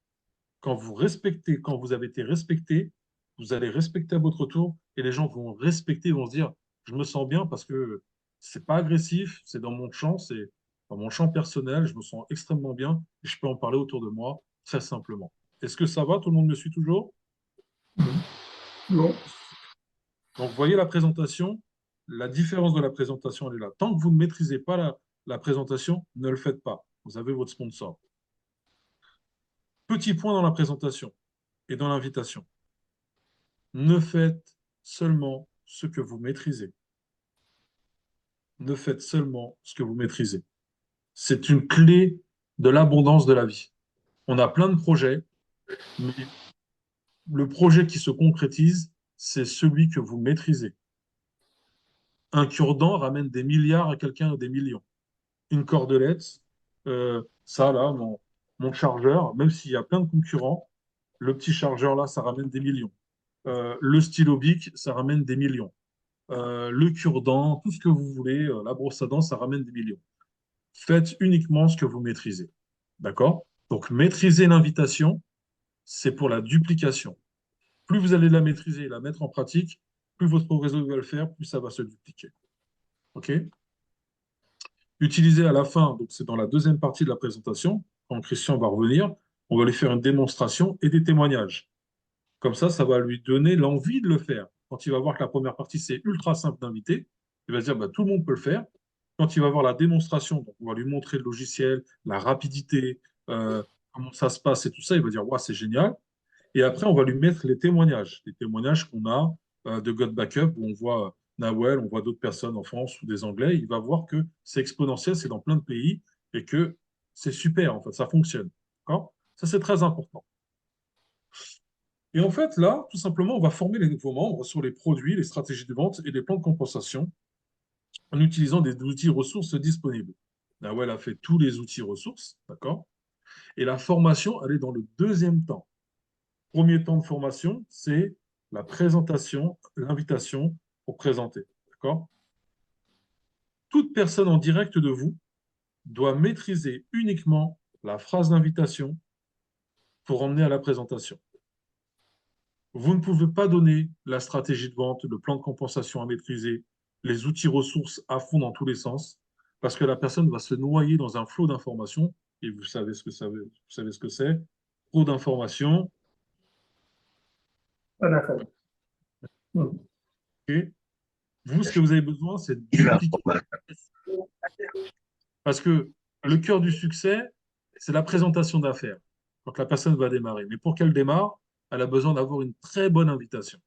Quand vous respectez, quand vous avez été respecté, vous allez respecter à votre tour et les gens vont respecter, vont se dire, je me sens bien parce que c'est pas agressif, c'est dans mon champ, c'est dans mon champ personnel, je me sens extrêmement bien et je peux en parler autour de moi très simplement. Est-ce que ça va? Tout le monde me suit toujours? Bon, Donc, vous voyez la présentation, la différence de la présentation, elle est là. Tant que vous ne maîtrisez pas la présentation, ne le faites pas. Vous avez votre sponsor. Petit point dans la présentation et dans l'invitation. Ne faites seulement ce que vous maîtrisez. Ne faites seulement ce que vous maîtrisez. C'est une clé de l'abondance de la vie. On a plein de projets, mais le projet qui se concrétise, c'est celui que vous maîtrisez. Un cure-dent ramène des milliards à quelqu'un ou des millions. Une cordelette, ça là, mon chargeur, même s'il y a plein de concurrents, le petit chargeur là, ça ramène des millions. Le stylo Bic, ça ramène des millions. Le cure-dent, tout ce que vous voulez, la brosse à dents, ça ramène des millions. Faites uniquement ce que vous maîtrisez. D'accord? Donc, maîtriser l'invitation, c'est pour la duplication. Plus vous allez la maîtriser et la mettre en pratique, plus votre réseau va le faire, plus ça va se dupliquer. OK? Utiliser à la fin, donc c'est dans la deuxième partie de la présentation, quand Christian va revenir, on va lui faire une démonstration et des témoignages. Comme ça va lui donner l'envie de le faire. Quand il va voir que la première partie, c'est ultra simple d'inviter, il va se dire, bah, tout le monde peut le faire. Quand il va voir la démonstration, donc on va lui montrer le logiciel, la rapidité, comment ça se passe et tout ça, il va dire, ouais, c'est génial. Et après, on va lui mettre les témoignages qu'on a de God Backup, où on voit Nawel, on voit d'autres personnes en France ou des Anglais. Il va voir que c'est exponentiel, c'est dans plein de pays et que c'est super, en fait, ça fonctionne. D'accord? Ça, c'est très important. Et en fait, là, tout simplement, on va former les nouveaux membres sur les produits, les stratégies de vente et les plans de compensation en utilisant des outils ressources disponibles. Nawel a fait tous les outils ressources, d'accord? Et la formation, elle est dans le deuxième temps. Premier temps de formation, c'est la présentation, l'invitation pour présenter, d'accord? Toute personne en direct de vous doit maîtriser uniquement la phrase d'invitation pour emmener à la présentation. Vous ne pouvez pas donner la stratégie de vente, le plan de compensation à maîtriser, les outils ressources à fond dans tous les sens, parce que la personne va se noyer dans un flot d'informations, et vous savez ce que vous savez ce que c'est, trop d'informations, Ah, d'accord. et vous, ce que vous avez besoin, c'est d'appliquer. Parce que le cœur du succès, c'est la présentation d'affaires, quand la personne va démarrer. Mais pour qu'elle démarre, elle a besoin d'avoir une très bonne invitation.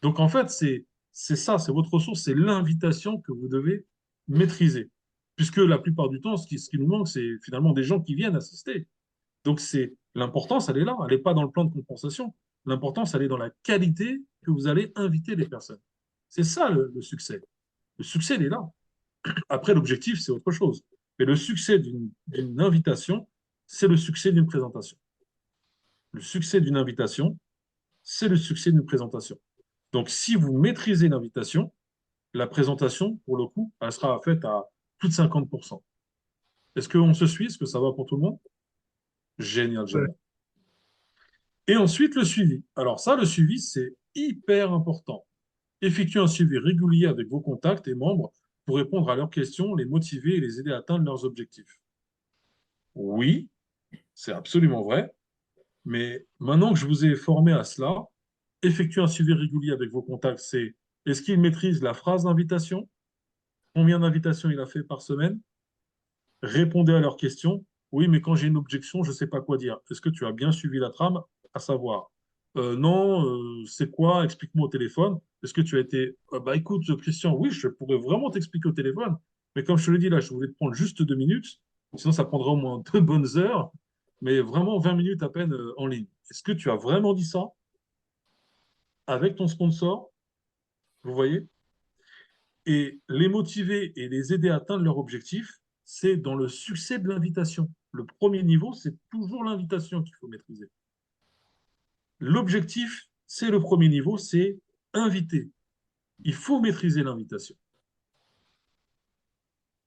Donc, en fait, c'est ça, c'est votre ressource, c'est l'invitation que vous devez maîtriser. Puisque la plupart du temps, ce qui nous manque, c'est finalement des gens qui viennent assister. Donc, l'importance, elle est là, elle n'est pas dans le plan de compensation. L'importance, elle est dans la qualité que vous allez inviter les personnes. C'est ça le succès. Le succès, il est là. Après, l'objectif, c'est autre chose. Mais le succès d'une invitation, c'est le succès d'une présentation. Le succès d'une invitation, c'est le succès d'une présentation. Donc, si vous maîtrisez l'invitation, la présentation, pour le coup, elle sera faite à plus de 50%. Est-ce qu'on se suit? Est-ce que ça va pour tout le monde? Génial, Ouais. génial. Et ensuite, le suivi. Alors ça, le suivi, c'est hyper important. Effectuez un suivi régulier avec vos contacts et membres pour répondre à leurs questions, les motiver et les aider à atteindre leurs objectifs. Oui, c'est absolument vrai. Mais maintenant que je vous ai formé à cela, effectuez un suivi régulier avec vos contacts. C'est est-ce qu'il maîtrise la phrase d'invitation? Combien d'invitations il a fait par semaine? Répondez à leurs questions. Oui, mais quand j'ai une objection, je ne sais pas quoi dire. Est-ce que tu as bien suivi la trame? À savoir, non, c'est quoi? Explique-moi au téléphone. Est-ce que tu as été... bah écoute, Christian, oui, je pourrais vraiment t'expliquer au téléphone. Mais comme je te le dis là, je voulais te prendre juste 2 minutes. Sinon, ça prendra au moins 2 bonnes heures. Mais vraiment 20 minutes à peine en ligne. Est-ce que tu as vraiment dit ça avec ton sponsor? Vous voyez? Et les motiver et les aider à atteindre leur objectif, c'est dans le succès de l'invitation. Le premier niveau, c'est toujours l'invitation qu'il faut maîtriser. L'objectif, c'est le premier niveau, c'est inviter. Il faut maîtriser l'invitation.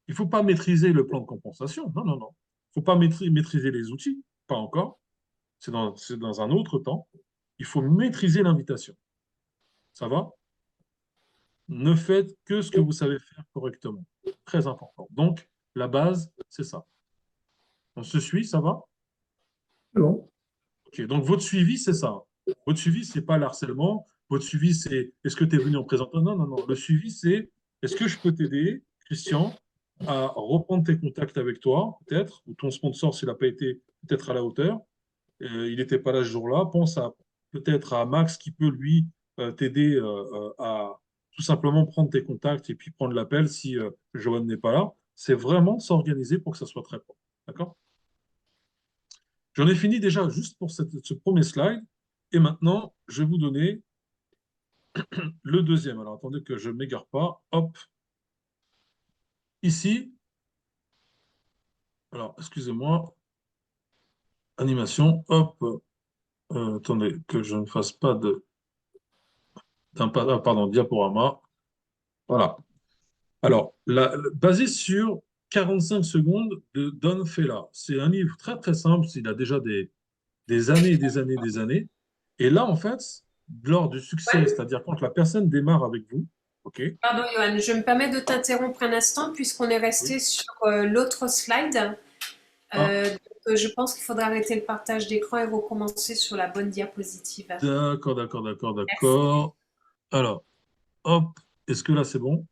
Il ne faut pas maîtriser le plan de compensation. Non, non, non. Il ne faut pas maîtriser les outils. Pas encore. C'est dans un autre temps. Il faut maîtriser l'invitation. Ça va? Ne faites que ce que vous savez faire correctement. Très important. Donc, la base, c'est ça. On se suit, ça va? C'est bon. Ok, donc votre suivi, c'est ça. Votre suivi, c'est pas le harcèlement. Votre suivi, c'est est-ce que tu es venu en présentant? Non, non, non. Le suivi, c'est est-ce que je peux t'aider, Christian, à reprendre tes contacts avec toi, peut-être, ou ton sponsor, s'il n'a pas été peut-être à la hauteur. Il n'était pas là ce jour-là. Pense à peut-être à Max qui peut, lui, t'aider à tout simplement prendre tes contacts et puis prendre l'appel si Johan n'est pas là. C'est vraiment s'organiser pour que ça soit très propre. D'accord? J'en ai fini déjà juste pour ce premier slide. Et maintenant, je vais vous donner le deuxième. Alors, attendez que je ne m'égare pas. Hop. Ici. Alors, excusez-moi. Animation. Hop. Attendez que je ne fasse pas pardon, diaporama. Voilà. Alors, basé sur 45 secondes de Don Fella. C'est un livre très, très simple. Il a déjà des années et des années et des années. Et là, en fait, lors du succès, Ouais. c'est-à-dire quand la personne démarre avec vous, OK? Pardon, Johan, je me permets de t'interrompre un instant puisqu'on est Oui. resté sur l'autre slide. Ah, Je pense qu'il faudra arrêter le partage d'écran et recommencer sur la bonne diapositive. d'accord, d'accord, d'accord, Merci. d'accord. Alors, hop, est-ce que là, c'est bon?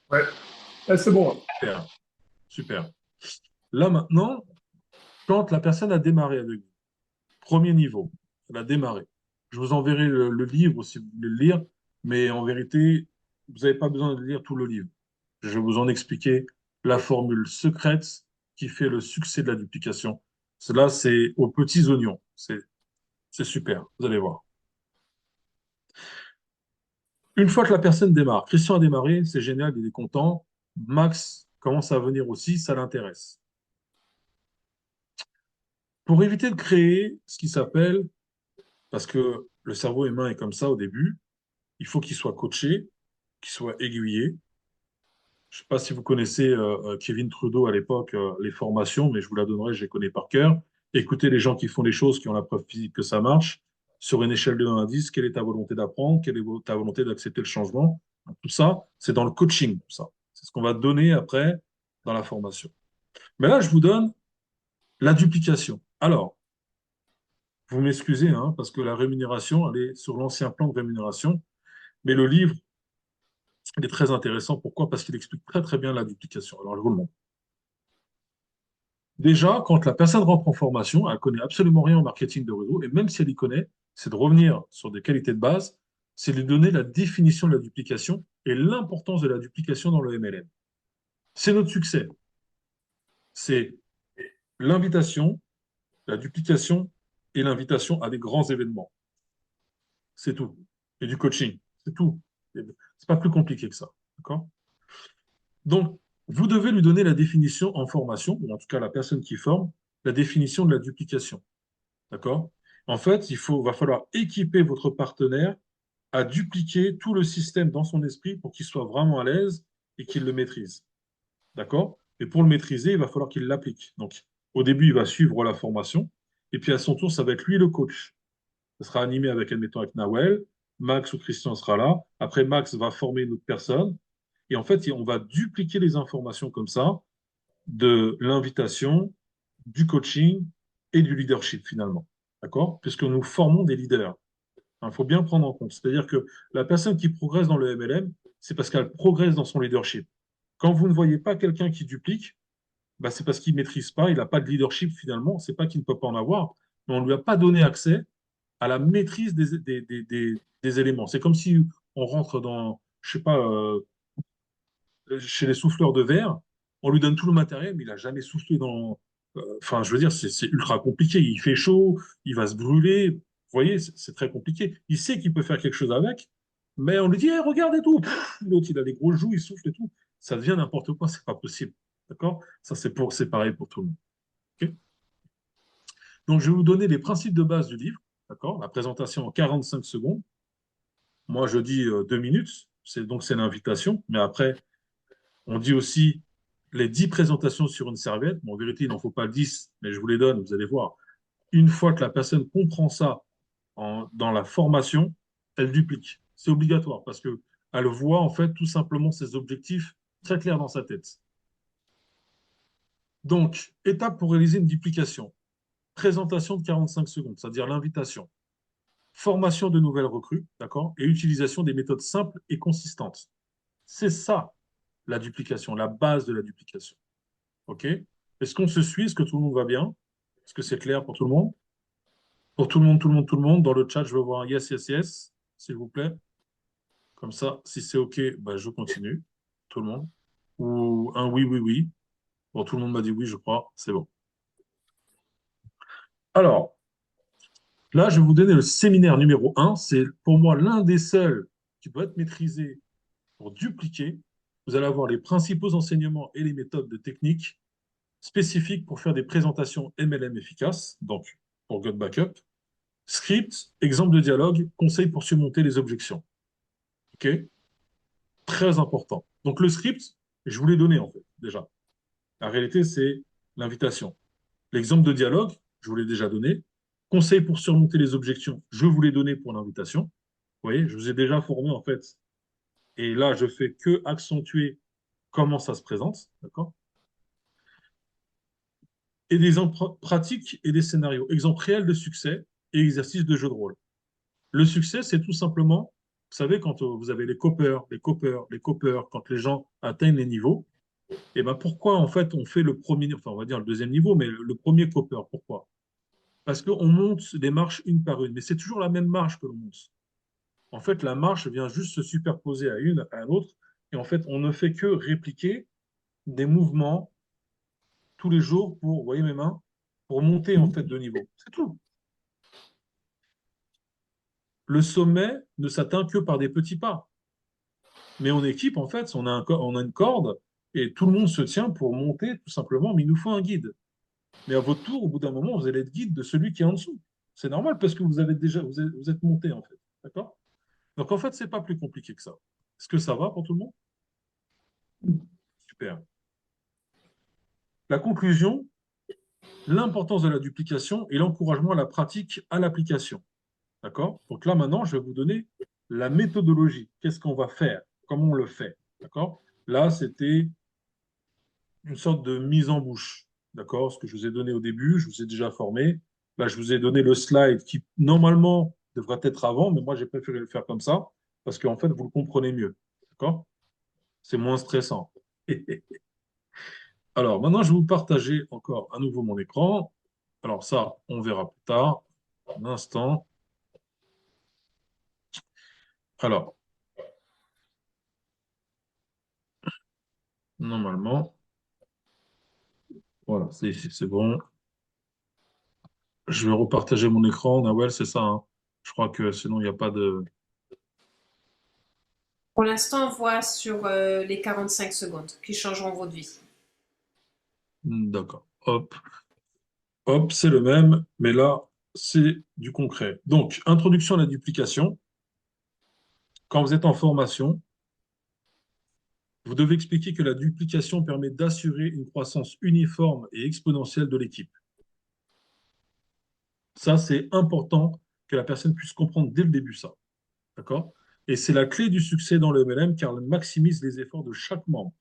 Ouais. Ah, c'est bon. Super, super. Là, maintenant, quand la personne a démarré avec vous, premier niveau, elle a démarré. Je vous enverrai le livre si vous voulez le lire, mais en vérité, vous n'avez pas besoin de lire tout le livre. Je vais vous en expliquer la formule secrète qui fait le succès de la duplication. Cela, c'est aux petits oignons. C'est super, vous allez voir. Une fois que la personne démarre, Christian a démarré, c'est génial, il est content. Max commence à venir aussi, ça l'intéresse. Pour éviter de créer ce qui s'appelle, parce que le cerveau humain est comme ça au début, il faut qu'il soit coaché, qu'il soit aiguillé. Je ne sais pas si vous connaissez Kevin Trudeau à l'époque, les formations, mais je vous la donnerai, je les connais par cœur. Écoutez les gens qui font les choses, qui ont la preuve physique que ça marche. Sur une échelle de 1 à 10, quelle est ta volonté d'apprendre? Quelle est ta volonté d'accepter le changement? Tout ça, c'est dans le coaching, tout ça. C'est ce qu'on va donner après dans la formation. Mais là, je vous donne la duplication. Alors, vous m'excusez, hein, parce que la rémunération, elle est sur l'ancien plan de rémunération, mais le livre, il est très intéressant. Pourquoi? Parce qu'il explique très très bien la duplication. Alors, je vous le montre. Déjà, quand la personne rentre en formation, elle connaît absolument rien en marketing de réseau, et même si elle y connaît, c'est de revenir sur des qualités de base, c'est de lui donner la définition de la duplication et l'importance de la duplication dans le MLM. C'est notre succès. C'est l'invitation, la duplication et l'invitation à des grands événements. C'est tout. Et du coaching, c'est tout. C'est pas plus compliqué que ça. D'accord? Donc, vous devez lui donner la définition en formation, ou en tout cas la personne qui forme, la définition de la duplication. D'accord? En fait, va falloir équiper votre partenaire à dupliquer tout le système dans son esprit pour qu'il soit vraiment à l'aise et qu'il le maîtrise. D'accord? Et pour le maîtriser, il va falloir qu'il l'applique. Donc, au début, il va suivre la formation, et puis à son tour, ça va être lui le coach. Ça sera animé avec, admettons, avec Nawel. Max ou Christian sera là. Après, Max va former une autre personne. Et en fait, on va dupliquer les informations comme ça de l'invitation, du coaching et du leadership finalement. D'accord? Puisque nous formons des leaders. Il faut bien prendre en compte. C'est-à-dire que la personne qui progresse dans le MLM, c'est parce qu'elle progresse dans son leadership. Quand vous ne voyez pas quelqu'un qui duplique, bah, c'est parce qu'il ne maîtrise pas, il n'a pas de leadership finalement. C'est pas qu'il ne peut pas en avoir, mais on ne lui a pas donné accès à la maîtrise des éléments. C'est comme si on rentre dans, je sais pas, chez les souffleurs de verre, on lui donne tout le matériel, mais il n'a jamais soufflé dans. Enfin, je veux dire, c'est ultra compliqué. Il fait chaud, il va se brûler. Vous voyez, c'est très compliqué. Il sait qu'il peut faire quelque chose avec, mais on lui dit, eh, regarde et tout. L'autre, il a des gros joues, il souffle et tout. Ça devient n'importe quoi, c'est pas possible. D'accord? Ça, c'est pareil pour tout le monde. Ok. Donc, je vais vous donner les principes de base du livre. D'accord? La présentation en 45 secondes. Moi, je dis 2 minutes. Donc, c'est l'invitation. Mais après, on dit aussi les 10 présentations sur une serviette. Bon, en vérité, il n'en faut pas 10, mais je vous les donne, vous allez voir. Une fois que la personne comprend ça dans la formation, elle duplique. C'est obligatoire parce qu'elle voit en fait tout simplement ses objectifs très clairs dans sa tête. Donc, étape pour réaliser une duplication. Présentation de 45 secondes, c'est-à-dire l'invitation. Formation de nouvelles recrues, d'accord? Et utilisation des méthodes simples et consistantes. C'est ça, la duplication, la base de la duplication. OK? Est-ce qu'on se suit? Est-ce que tout le monde va bien? Est-ce que c'est clair pour tout le monde? Pour tout le monde, tout le monde, tout le monde, dans le chat, je veux voir un yes, yes, yes, s'il vous plaît. Comme ça, si c'est OK, bah, je continue. Tout le monde. Ou un oui, oui, oui. Bon, tout le monde m'a dit oui, je crois. C'est bon. Alors, là, je vais vous donner le séminaire numéro 1. C'est pour moi l'un des seuls qui doit être maîtrisé pour dupliquer. Vous allez avoir les principaux enseignements et les méthodes de technique spécifiques pour faire des présentations MLM efficaces, donc pour Gut Backup. Script, exemple de dialogue, conseil pour surmonter les objections. OK? Très important. Donc le script, je vous l'ai donné en fait, déjà. La réalité, c'est l'invitation. L'exemple de dialogue, je vous l'ai déjà donné. Conseil pour surmonter les objections, je vous l'ai donné pour l'invitation. Vous voyez, je vous ai déjà formé en fait. Et là, je fais que accentuer comment ça se présente. D'accord? Et des exemples pratiques et des scénarios. Exemple réel de succès et exercice de jeu de rôle. Le succès, c'est tout simplement, vous savez, quand vous avez les copers, les copers, les copers, quand les gens atteignent les niveaux, et ben pourquoi en fait on fait le premier, enfin on va dire le deuxième niveau, mais le premier copper, pourquoi? Parce qu'on monte les marches une par une, mais c'est toujours la même marche que l'on monte. En fait, la marche vient juste se superposer à une, à l'autre, et en fait, on ne fait que répliquer des mouvements tous les jours pour, vous voyez mes mains, pour monter en fait de niveau. C'est tout. Le sommet ne s'atteint que par des petits pas. Mais en équipe, en fait, on a une corde et tout le monde se tient pour monter tout simplement, mais il nous faut un guide. Mais à votre tour, au bout d'un moment, vous allez être guide de celui qui est en dessous. C'est normal parce que vous êtes monté en fait. D'accord? Donc en fait, c'est pas plus compliqué que ça. Est-ce que ça va pour tout le monde? Super. La conclusion, l'importance de la duplication et l'encouragement à la pratique, à l'application. D'accord? Donc là, maintenant, je vais vous donner la méthodologie. Qu'est-ce qu'on va faire? Comment on le fait? D'accord? Là, c'était une sorte de mise en bouche. D'accord? Ce que je vous ai donné au début, je vous ai déjà formé. Là, je vous ai donné le slide qui, normalement, devrait être avant, mais moi, j'ai préféré le faire comme ça parce qu'en fait, vous le comprenez mieux. D'accord? C'est moins stressant. Alors, maintenant, je vais vous partager encore à nouveau mon écran. Alors, ça, on verra plus tard. Un instant. Alors, normalement, voilà, c'est bon. Je vais repartager mon écran. Nawel, c'est ça, hein. Je crois que sinon, il n'y a pas de... Pour l'instant, on voit sur les 45 secondes qui changeront votre vie. D'accord. Hop, hop, c'est le même, mais là, c'est du concret. Donc, introduction à la duplication. Quand vous êtes en formation, vous devez expliquer que la duplication permet d'assurer une croissance uniforme et exponentielle de l'équipe. Ça, c'est important que la personne puisse comprendre dès le début ça. D'accord? Et c'est la clé du succès dans le MLM car elle maximise les efforts de chaque membre.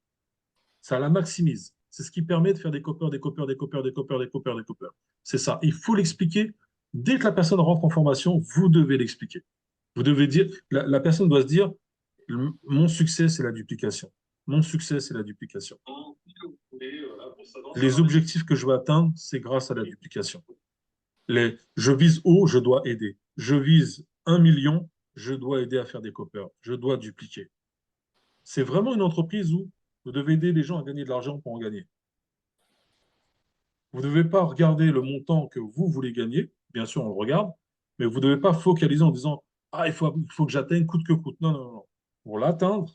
Ça la maximise. C'est ce qui permet de faire des coppers, des coppers, des coppers, des coppers, des coppers, des coppers. C'est ça. Il faut l'expliquer. Dès que la personne rentre en formation, vous devez l'expliquer. Vous devez dire, la personne doit se dire, mon succès, c'est la duplication. Mon succès, c'est la duplication. Les objectifs que je veux atteindre, c'est grâce à la duplication. Je vise haut, je dois aider. Je vise 1 million, je dois aider à faire des coppers. Je dois dupliquer. C'est vraiment une entreprise où vous devez aider les gens à gagner de l'argent pour en gagner. Vous ne devez pas regarder le montant que vous voulez gagner. Bien sûr, on le regarde, mais vous ne devez pas focaliser en disant ah, il faut que j'atteigne coûte que coûte. Non, non, non. Pour l'atteindre,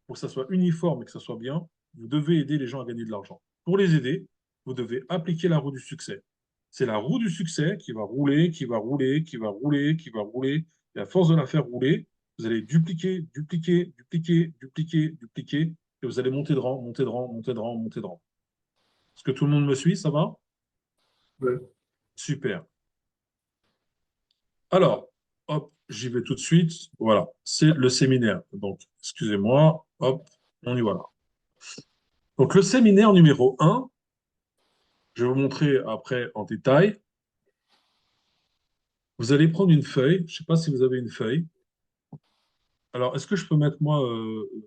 pour que ça soit uniforme et que ça soit bien, vous devez aider les gens à gagner de l'argent. Pour les aider, vous devez appliquer la roue du succès. C'est la roue du succès qui va rouler, qui va rouler, qui va rouler, qui va rouler. Et à force de la faire rouler, vous allez dupliquer, dupliquer, dupliquer, dupliquer, dupliquer, et vous allez monter de rang, monter de rang, monter de rang, monter de rang. Est-ce que tout le monde me suit? Ça va? Ouais. Super. Alors, hop, j'y vais tout de suite. Voilà, c'est le séminaire. Donc, excusez-moi, hop, on y va là. Donc, le séminaire numéro 1, je vais vous montrer après en détail. Vous allez prendre une feuille. Je ne sais pas si vous avez une feuille. Alors, est-ce que je peux mettre, moi,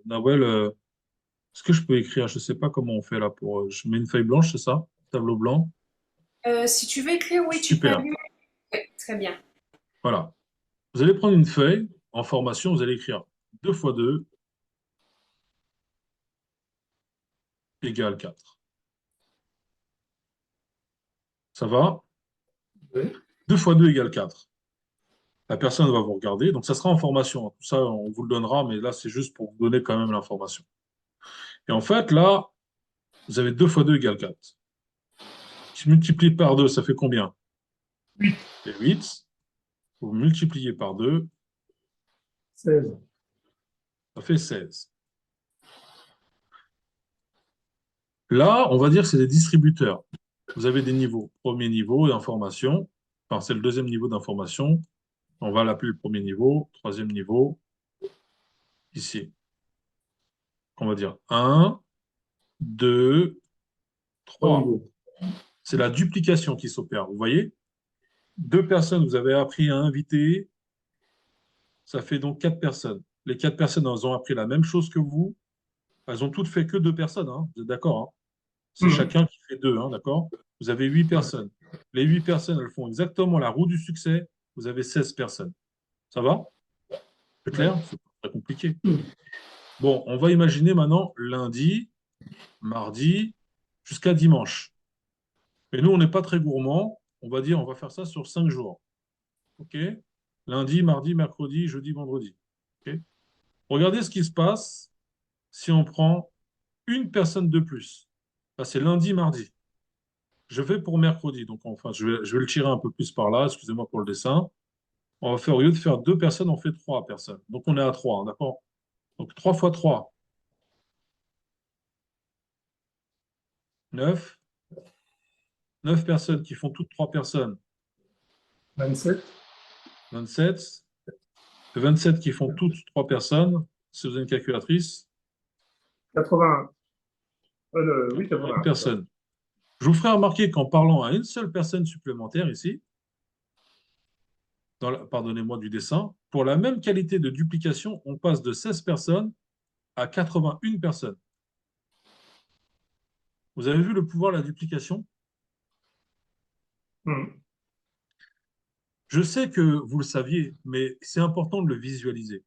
Nawel, est-ce que je peux écrire? Je ne sais pas comment on fait là pour. Je mets une feuille blanche, c'est ça? Tableau blanc. Si tu veux écrire, oui, tu peux Super. allumer. Ouais, très bien. Voilà. Vous allez prendre une feuille. En formation, vous allez écrire 2 fois 2 égale 4. Ça va? Ouais. 2 fois 2 égale 4. La personne va vous regarder. Donc, ça sera en formation. Tout ça, on vous le donnera, mais là, c'est juste pour vous donner quand même l'information. Et en fait, là, vous avez 2 fois 2 égale 4. Si vous multipliez par 2, ça fait combien? 8, C'est 8. Vous multipliez par 2, 16. ça fait 16. Là, on va dire que c'est des distributeurs. Vous avez des niveaux. Premier niveau d'information. Enfin, c'est le deuxième niveau d'information. On va l'appeler le premier niveau. Troisième niveau, ici. On va dire 1, 2, 3 3. niveaux. C'est la duplication qui s'opère. Vous voyez? 2 personnes, vous avez appris à inviter. Ça fait donc 4 personnes. Les 4 personnes, elles ont appris la même chose que vous. Elles ont toutes fait que 2 personnes, hein. Vous êtes d'accord, hein? C'est Mhm. chacun qui fait 2, hein, d'accord? Vous avez 8 personnes. Les 8 personnes, elles font exactement la roue du succès. Vous avez 16 personnes. Ça va? C'est Ouais. clair? C'est pas très compliqué. Mhm. Bon, on va imaginer maintenant lundi, mardi, jusqu'à dimanche. Et nous, on n'est pas très gourmand. On va dire, on va faire ça sur 5 jours. OK? Lundi, mardi, mercredi, jeudi, vendredi. OK? Regardez ce qui se passe si on prend une personne de plus. Là, c'est lundi, mardi. Je vais pour mercredi. Donc, enfin, je vais le tirer un peu plus par là. Excusez-moi pour le dessin. On va faire, au lieu de faire 2 personnes, on fait 3 personnes. Donc, on est à 3, hein, d'accord? Donc, 3 fois 3. 9. 9 personnes qui font toutes 3 personnes. 27. 27. 27 qui font toutes 3 personnes. Si vous avez une calculatrice. 81. Oui, 81 81. personnes. Je vous ferai remarquer qu'en parlant à une seule personne supplémentaire ici, pardonnez-moi du dessin, pour la même qualité de duplication, on passe de 16 personnes à 81 personnes. Vous avez vu le pouvoir de la duplication? Je sais que vous le saviez, mais c'est important de le visualiser.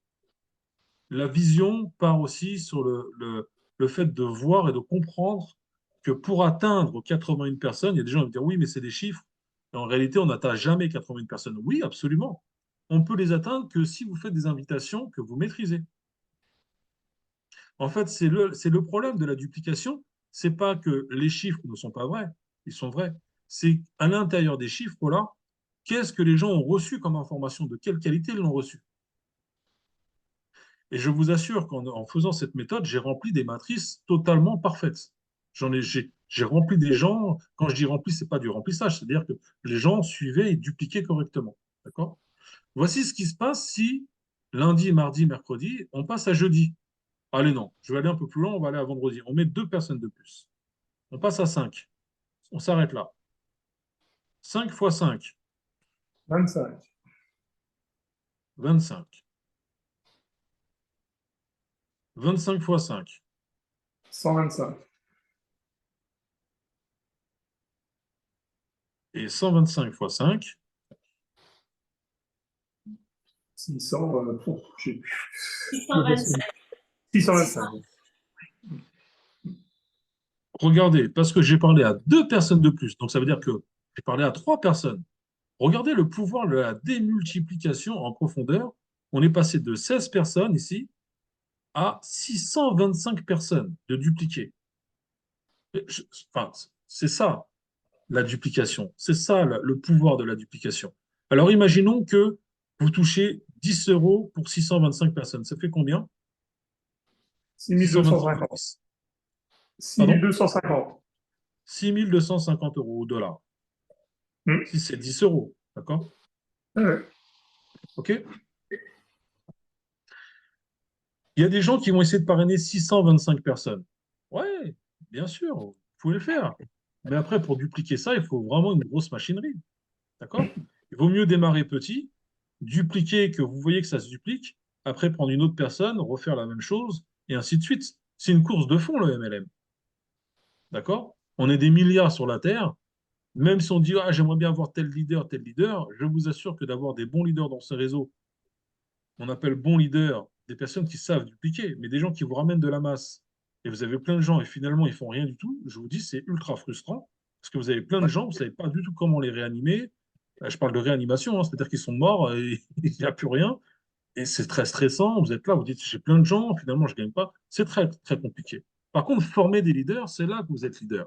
La vision part aussi sur le fait de voir et de comprendre que pour atteindre 81 personnes, il y a des gens qui vont dire oui, mais c'est des chiffres. Et en réalité, on n'atteint jamais 81 personnes. Oui, absolument. On peut les atteindre que si vous faites des invitations que vous maîtrisez. En fait, c'est le problème de la duplication. C'est pas que les chiffres ne sont pas vrais, ils sont vrais. C'est à l'intérieur des chiffres là, qu'est-ce que les gens ont reçu comme information, de quelle qualité ils l'ont reçu. Et je vous assure qu'en faisant cette méthode, j'ai rempli des matrices totalement parfaites. J'ai rempli des gens. Quand je dis rempli, c'est pas du remplissage, c'est-à-dire que les gens suivaient et dupliquaient correctement. D'accord? Voici ce qui se passe si lundi, mardi, mercredi, on passe à jeudi. Allez, non, je vais aller un peu plus loin, on va aller à vendredi. On met 2 personnes de plus. On passe à 5. On s'arrête là. 5 fois 5, 25. 25. 25 fois 5, 125. et 125 fois 5, 600. Je sais plus. 625. 625. regardez, parce que j'ai parlé à 2 personnes de plus, donc ça veut dire que j'ai parlé à 3 personnes. Regardez le pouvoir de la démultiplication en profondeur. On est passé de 16 personnes ici à 625 personnes de dupliquer. Enfin, c'est ça la duplication. C'est ça le pouvoir de la duplication. Alors imaginons que vous touchez 10 euros pour 625 personnes. Ça fait combien? 625 fois 6250. 10. Pardon? 6250. 6 250 euros au dollar. Si c'est 10 euros, d'accord? OK? Il y a des gens qui vont essayer de parrainer 625 personnes. Ouais, bien sûr, vous pouvez le faire. Mais après, pour dupliquer ça, il faut vraiment une grosse machinerie. D'accord? Il vaut mieux démarrer petit, dupliquer, que vous voyez que ça se duplique, après prendre une autre personne, refaire la même chose, et ainsi de suite. C'est une course de fond, le MLM. D'accord? On est des milliards sur la Terre. Même si on dit, ah, j'aimerais bien avoir tel leader, je vous assure que d'avoir des bons leaders dans ce réseau, on appelle bons leaders des personnes qui savent dupliquer, mais des gens qui vous ramènent de la masse. Et vous avez plein de gens et finalement ils font rien du tout. Je vous dis, c'est ultra frustrant parce que vous avez plein de gens, vous savez pas du tout comment les réanimer. Je parle de réanimation, hein, c'est-à-dire qu'ils sont morts et il n'y a plus rien. Et c'est très stressant. Vous êtes là, vous dites, j'ai plein de gens, finalement je ne gagne pas. C'est très, très compliqué. Par contre, former des leaders, c'est là que vous êtes leader.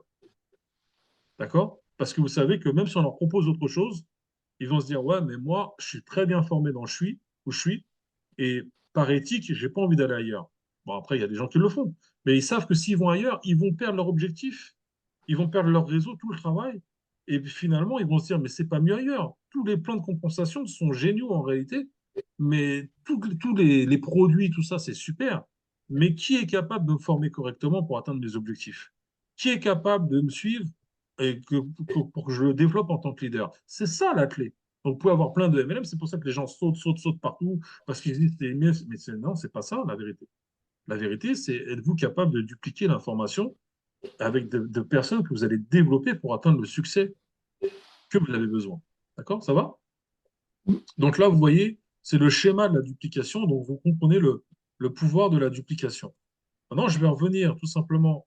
D'accord? Parce que vous savez que même si on leur propose autre chose, ils vont se dire, ouais, mais moi, je suis très bien formé dans où je suis, et par éthique, j'ai pas envie d'aller ailleurs. Bon, après, il y a des gens qui le font, mais ils savent que s'ils vont ailleurs, ils vont perdre leur objectif, ils vont perdre leur réseau, tout le travail, et puis finalement, ils vont se dire, mais c'est pas mieux ailleurs. Tous les plans de compensation sont géniaux en réalité, mais tous les produits, tout ça, c'est super. Mais qui est capable de me former correctement pour atteindre mes objectifs? Qui est capable de me suivre et pour que je le développe en tant que leader? C'est ça la clé. Donc, vous pouvez avoir plein de MLM, c'est pour ça que les gens sautent partout, parce qu'ils disent c'est mieux, mais non, c'est pas ça la vérité. La vérité, c'est êtes-vous capable de dupliquer l'information avec de personnes que vous allez développer pour atteindre le succès que vous avez besoin. D'accord? Ça va? Donc là, vous voyez, c'est le schéma de la duplication, donc vous comprenez le pouvoir de la duplication. Maintenant, je vais revenir tout simplement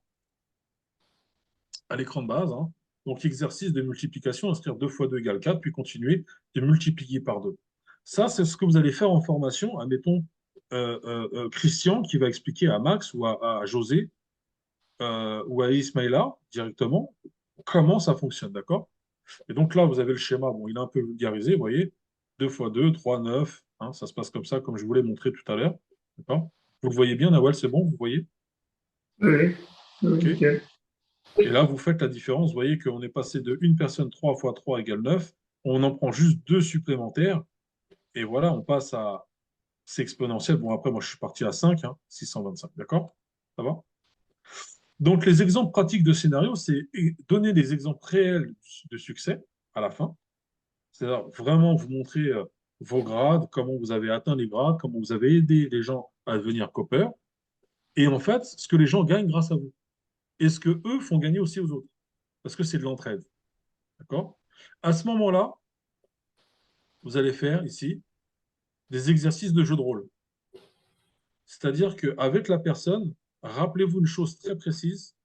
à l'écran de base. Hein. Donc, exercice de multiplication, inscrire 2 fois 2 égale 4, puis continuer de multiplier par 2. Ça, c'est ce que vous allez faire en formation. Admettons, Christian qui va expliquer à Max ou à José ou à Ismaïla directement comment ça fonctionne, d'accord? Et donc là, vous avez le schéma. Bon, il est un peu vulgarisé, vous voyez. 2 fois 2, 3, 9. Hein, ça se passe comme ça, comme je vous l'ai montré tout à l'heure. D'accord? Vous le voyez bien, Nawal, c'est bon, vous voyez? Oui, oui, OK. nickel. Et là, vous faites la différence. Vous voyez qu'on est passé de une personne 3 fois 3 égale 9. On en prend juste deux supplémentaires. Et voilà, on passe à... C'est exponentiel. Bon, après, moi, je suis parti à 5, 625. D'accord? Ça va? Donc, les exemples pratiques de scénario, c'est donner des exemples réels de succès à la fin. C'est-à-dire vraiment vous montrer vos grades, comment vous avez atteint les grades, comment vous avez aidé les gens à devenir copper, et en fait, ce que les gens gagnent grâce à vous, et ce que eux font gagner aussi aux autres, parce que c'est de l'entraide. D'accord? À ce moment-là, vous allez faire ici des exercices de jeu de rôle. C'est-à-dire qu'avec la personne, rappelez-vous une chose très précise,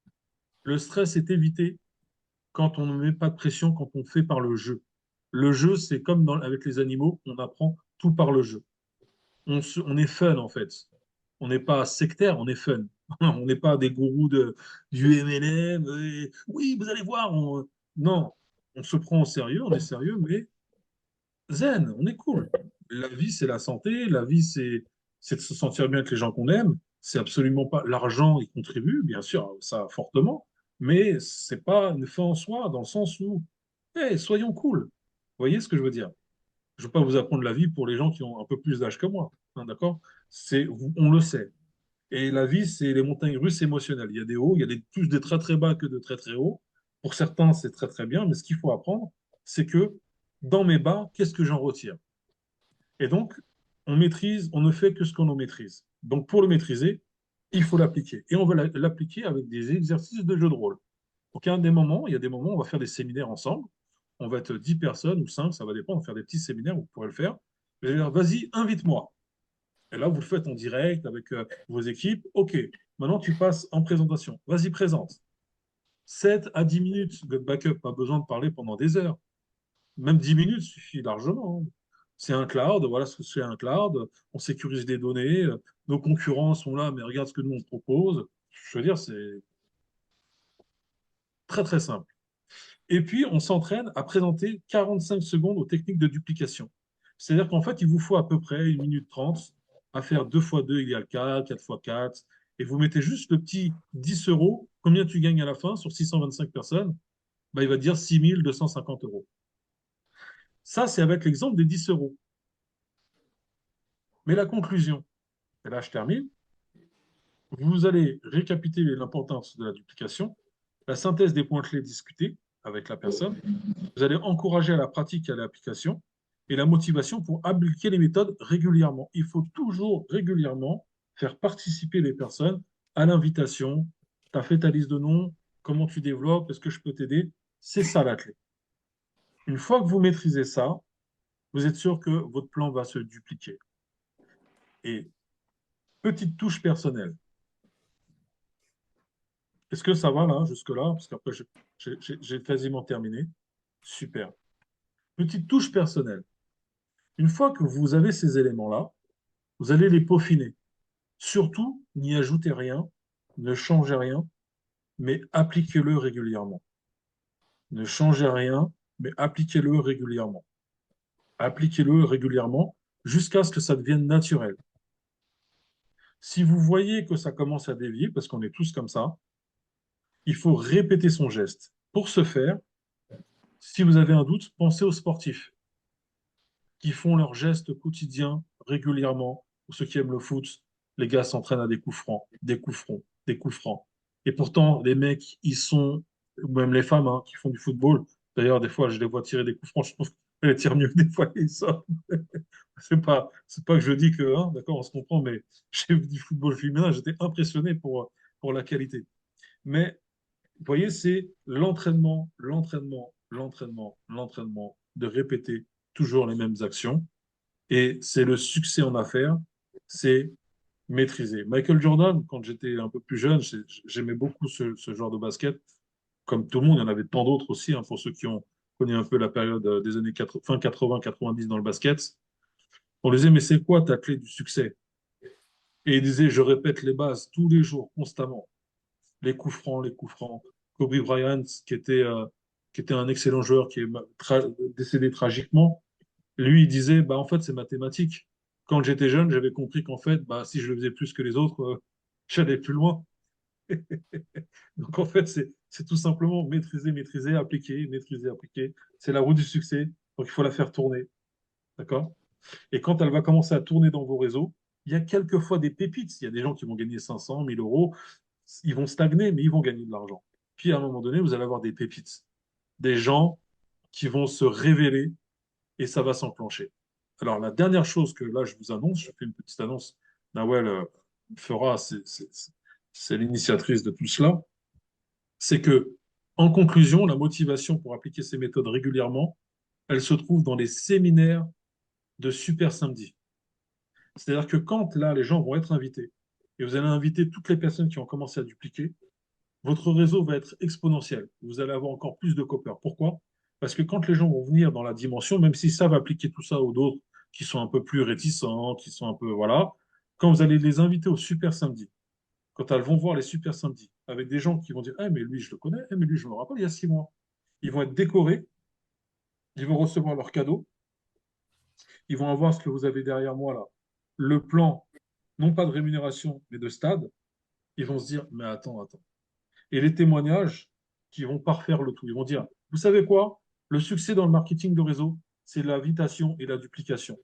le stress est évité quand on ne met pas de pression, quand on fait par le jeu. Le jeu, c'est comme avec les animaux, on apprend tout par le jeu. On est fun en fait. On n'est pas sectaire, on est fun. On n'est pas des gourous du MLM. Oui, vous allez voir. Non, on se prend au sérieux, on est sérieux, mais zen, on est cool. La vie, c'est la santé. La vie, c'est de se sentir bien avec les gens qu'on aime. C'est absolument pas l'argent, il contribue, bien sûr, ça fortement, mais c'est pas une fin en soi, dans le sens où, hey, soyons cool. Vous voyez ce que je veux dire? Je ne veux pas vous apprendre la vie pour les gens qui ont un peu plus d'âge que moi, d'accord? On le sait. Et la vie, c'est les montagnes russes émotionnelles. Il y a des hauts, il y a plus de très très bas que de très très hauts. Pour certains, c'est très très bien, mais ce qu'il faut apprendre, c'est que dans mes bas, qu'est-ce que j'en retire? Et donc, on maîtrise, on ne fait que ce qu'on en maîtrise. Donc, pour le maîtriser, il faut l'appliquer. Et on va l'appliquer avec des exercices de jeu de rôle. Donc, il y a des moments où on va faire des séminaires ensemble. On va être 10 personnes ou 5, ça va dépendre. On va faire des petits séminaires, vous pourrez le faire. Je vais dire, vas-y, invite-moi. Et là, vous le faites en direct avec vos équipes. OK, maintenant tu passes en présentation. Vas-y, présente. 7 à 10 minutes de backup, pas besoin de parler pendant des heures. Même 10 minutes suffit largement. C'est un cloud, voilà ce que c'est un cloud. On sécurise des données. Nos concurrents sont là, mais regarde ce que nous on propose. Je veux dire, c'est très très simple. Et puis, on s'entraîne à présenter 45 secondes aux techniques de duplication. C'est-à-dire qu'en fait, il vous faut à peu près 1 minute 30 à faire 2 fois 2 égale 4, 4 fois 4. Et vous mettez juste le petit 10 euros. Combien tu gagnes à la fin sur 625 personnes? Bah, il va te dire 6 250 euros. Ça, c'est avec l'exemple des 10 euros. Mais la conclusion, et là je termine, vous allez récapituler l'importance de la duplication, la synthèse des points clés discutés avec la personne. Vous allez encourager à la pratique et à l'application et la motivation pour appliquer les méthodes régulièrement. Il faut toujours régulièrement faire participer les personnes à l'invitation. Tu as fait ta liste de noms, comment tu développes, est-ce que je peux t'aider? C'est ça la clé. Une fois que vous maîtrisez ça, vous êtes sûr que votre plan va se dupliquer. Et petite touche personnelle. Est-ce que ça va là, jusque-là? Parce qu'après, j'ai quasiment terminé. Super. Petite touche personnelle. Une fois que vous avez ces éléments-là, vous allez les peaufiner. Surtout, n'y ajoutez rien, ne changez rien, mais appliquez-le régulièrement. Ne changez rien, mais appliquez-le régulièrement. Appliquez-le régulièrement jusqu'à ce que ça devienne naturel. Si vous voyez que ça commence à dévier, parce qu'on est tous comme ça, il faut répéter son geste. Pour ce faire, si vous avez un doute, pensez aux sportifs qui font leurs gestes quotidiens régulièrement. Pour ceux qui aiment le foot, les gars s'entraînent à des coups francs, des coups francs, des coups francs. Et pourtant, les mecs, ils sont, ou même les femmes qui font du football, d'ailleurs, des fois, je les vois tirer des coups francs, je trouve qu'elles tirent mieux que des fois ils sortent. C'est pas que je dis que, d'accord, on se comprend, mais j'ai vu du football féminin, j'étais impressionné pour la qualité. Mais vous voyez, c'est l'entraînement, l'entraînement, l'entraînement, l'entraînement, de répéter toujours les mêmes actions. Et c'est le succès en affaires, c'est maîtriser. Michael Jordan, quand j'étais un peu plus jeune, j'aimais beaucoup ce genre de basket. Comme tout le monde, il y en avait tant d'autres aussi, pour ceux qui ont connu un peu la période des années 80, fin 80-90 dans le basket. On les disait, mais c'est quoi ta clé du succès? Et il disait, je répète les bases tous les jours, constamment. Les coups francs, les coups francs. Kobe Bryant, qui était un excellent joueur, qui est décédé tragiquement, lui, il disait, bah, en fait, c'est mathématique. Quand j'étais jeune, j'avais compris qu'en fait, bah, si je le faisais plus que les autres, j'allais plus loin. Donc en fait, c'est tout simplement maîtriser, maîtriser, appliquer, maîtriser, appliquer. C'est la roue du succès. Donc il faut la faire tourner. D'accord? Et quand elle va commencer à tourner dans vos réseaux, il y a quelquefois des pépites. Il y a des gens qui vont gagner 500, 1000 euros. Ils vont stagner, mais ils vont gagner de l'argent. Puis à un moment donné, vous allez avoir des pépites. Des gens qui vont se révéler et ça va s'enclencher. Alors la dernière chose que là, je vous annonce, je fais une petite annonce, Nawel fera, c'est l'initiatrice de tout cela, c'est que, en conclusion, la motivation pour appliquer ces méthodes régulièrement, elle se trouve dans les séminaires de Super Samedi. C'est-à-dire que quand là, les gens vont être invités, et vous allez inviter toutes les personnes qui ont commencé à dupliquer, votre réseau va être exponentiel. Vous allez avoir encore plus de coppers. Pourquoi? Parce que quand les gens vont venir dans la dimension, même s'ils savent appliquer tout ça aux d'autres qui sont un peu plus réticents, qui sont un peu, voilà, quand vous allez les inviter au Super Samedi, quand elles vont voir les Super Samedis, avec des gens qui vont dire, eh, mais lui, je le connais, eh, mais lui, je me rappelle, il y a 6 mois. Ils vont être décorés, ils vont recevoir leurs cadeaux, ils vont avoir ce que vous avez derrière moi là, le plan, non pas de rémunération, mais de stade. Ils vont se dire, mais attends, attends. Et les témoignages qui vont parfaire le tout. Ils vont dire, vous savez quoi? Le succès dans le marketing de réseau, c'est l'invitation et la duplication.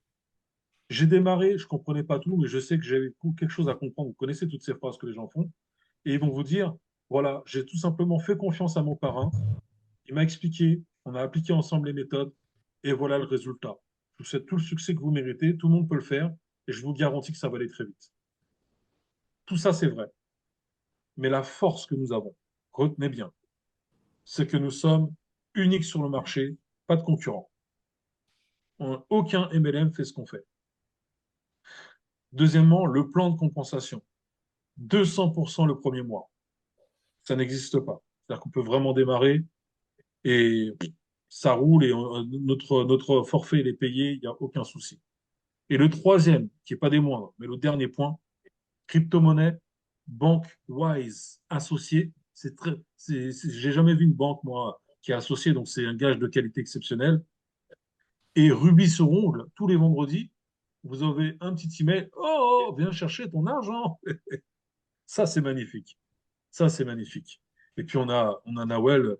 J'ai démarré, je ne comprenais pas tout, mais je sais que j'avais quelque chose à comprendre. Vous connaissez toutes ces phrases que les gens font. Et ils vont vous dire, voilà, j'ai tout simplement fait confiance à mon parrain. Il m'a expliqué, on a appliqué ensemble les méthodes, et voilà le résultat. Je vous souhaite tout le succès que vous méritez, tout le monde peut le faire, et je vous garantis que ça va aller très vite. Tout ça, c'est vrai. Mais la force que nous avons, retenez bien, c'est que nous sommes uniques sur le marché, pas de concurrents. Aucun MLM fait ce qu'on fait. Deuxièmement, le plan de compensation. 200% le premier mois. Ça n'existe pas. C'est-à-dire qu'on peut vraiment démarrer et ça roule et notre forfait il est payé, il n'y a aucun souci. Et le troisième, qui n'est pas des moindres, mais le dernier point, crypto-monnaie, banque Wise associée. J'ai jamais vu une banque, moi, qui est associée, donc c'est un gage de qualité exceptionnelle. Et rubis sur ongle, tous les vendredis, vous avez un petit email. Oh, viens chercher ton argent. Ça, c'est magnifique. Ça, c'est magnifique. Et puis, on a Nawel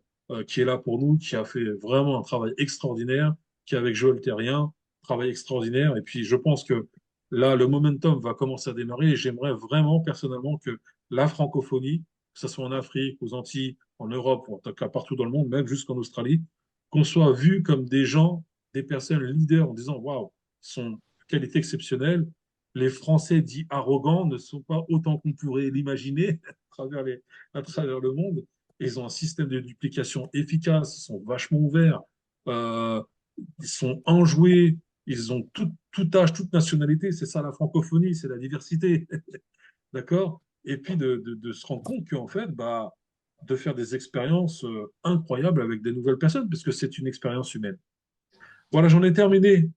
qui est là pour nous, qui a fait vraiment un travail extraordinaire, qui, avec Joël Terrien, travail extraordinaire. Et puis, je pense que là, le momentum va commencer à démarrer et j'aimerais vraiment, personnellement, que la francophonie, que ce soit en Afrique, aux Antilles, en Europe, ou en tout cas partout dans le monde, même jusqu'en Australie, qu'on soit vu comme des gens, des personnes leaders en disant, waouh, ils sont de qualité exceptionnelle. Les Français dits arrogants ne sont pas autant qu'on pourrait l'imaginer à travers le monde. Ils ont un système de duplication efficace, ils sont vachement ouverts, euh, ils sont enjoués, ils ont tout âge, toute nationalité. C'est ça la francophonie, c'est la diversité. D'accord? Et puis de se rendre compte qu'en fait, bah, de faire des expériences incroyables avec des nouvelles personnes, parce que c'est une expérience humaine. Voilà, j'en ai terminé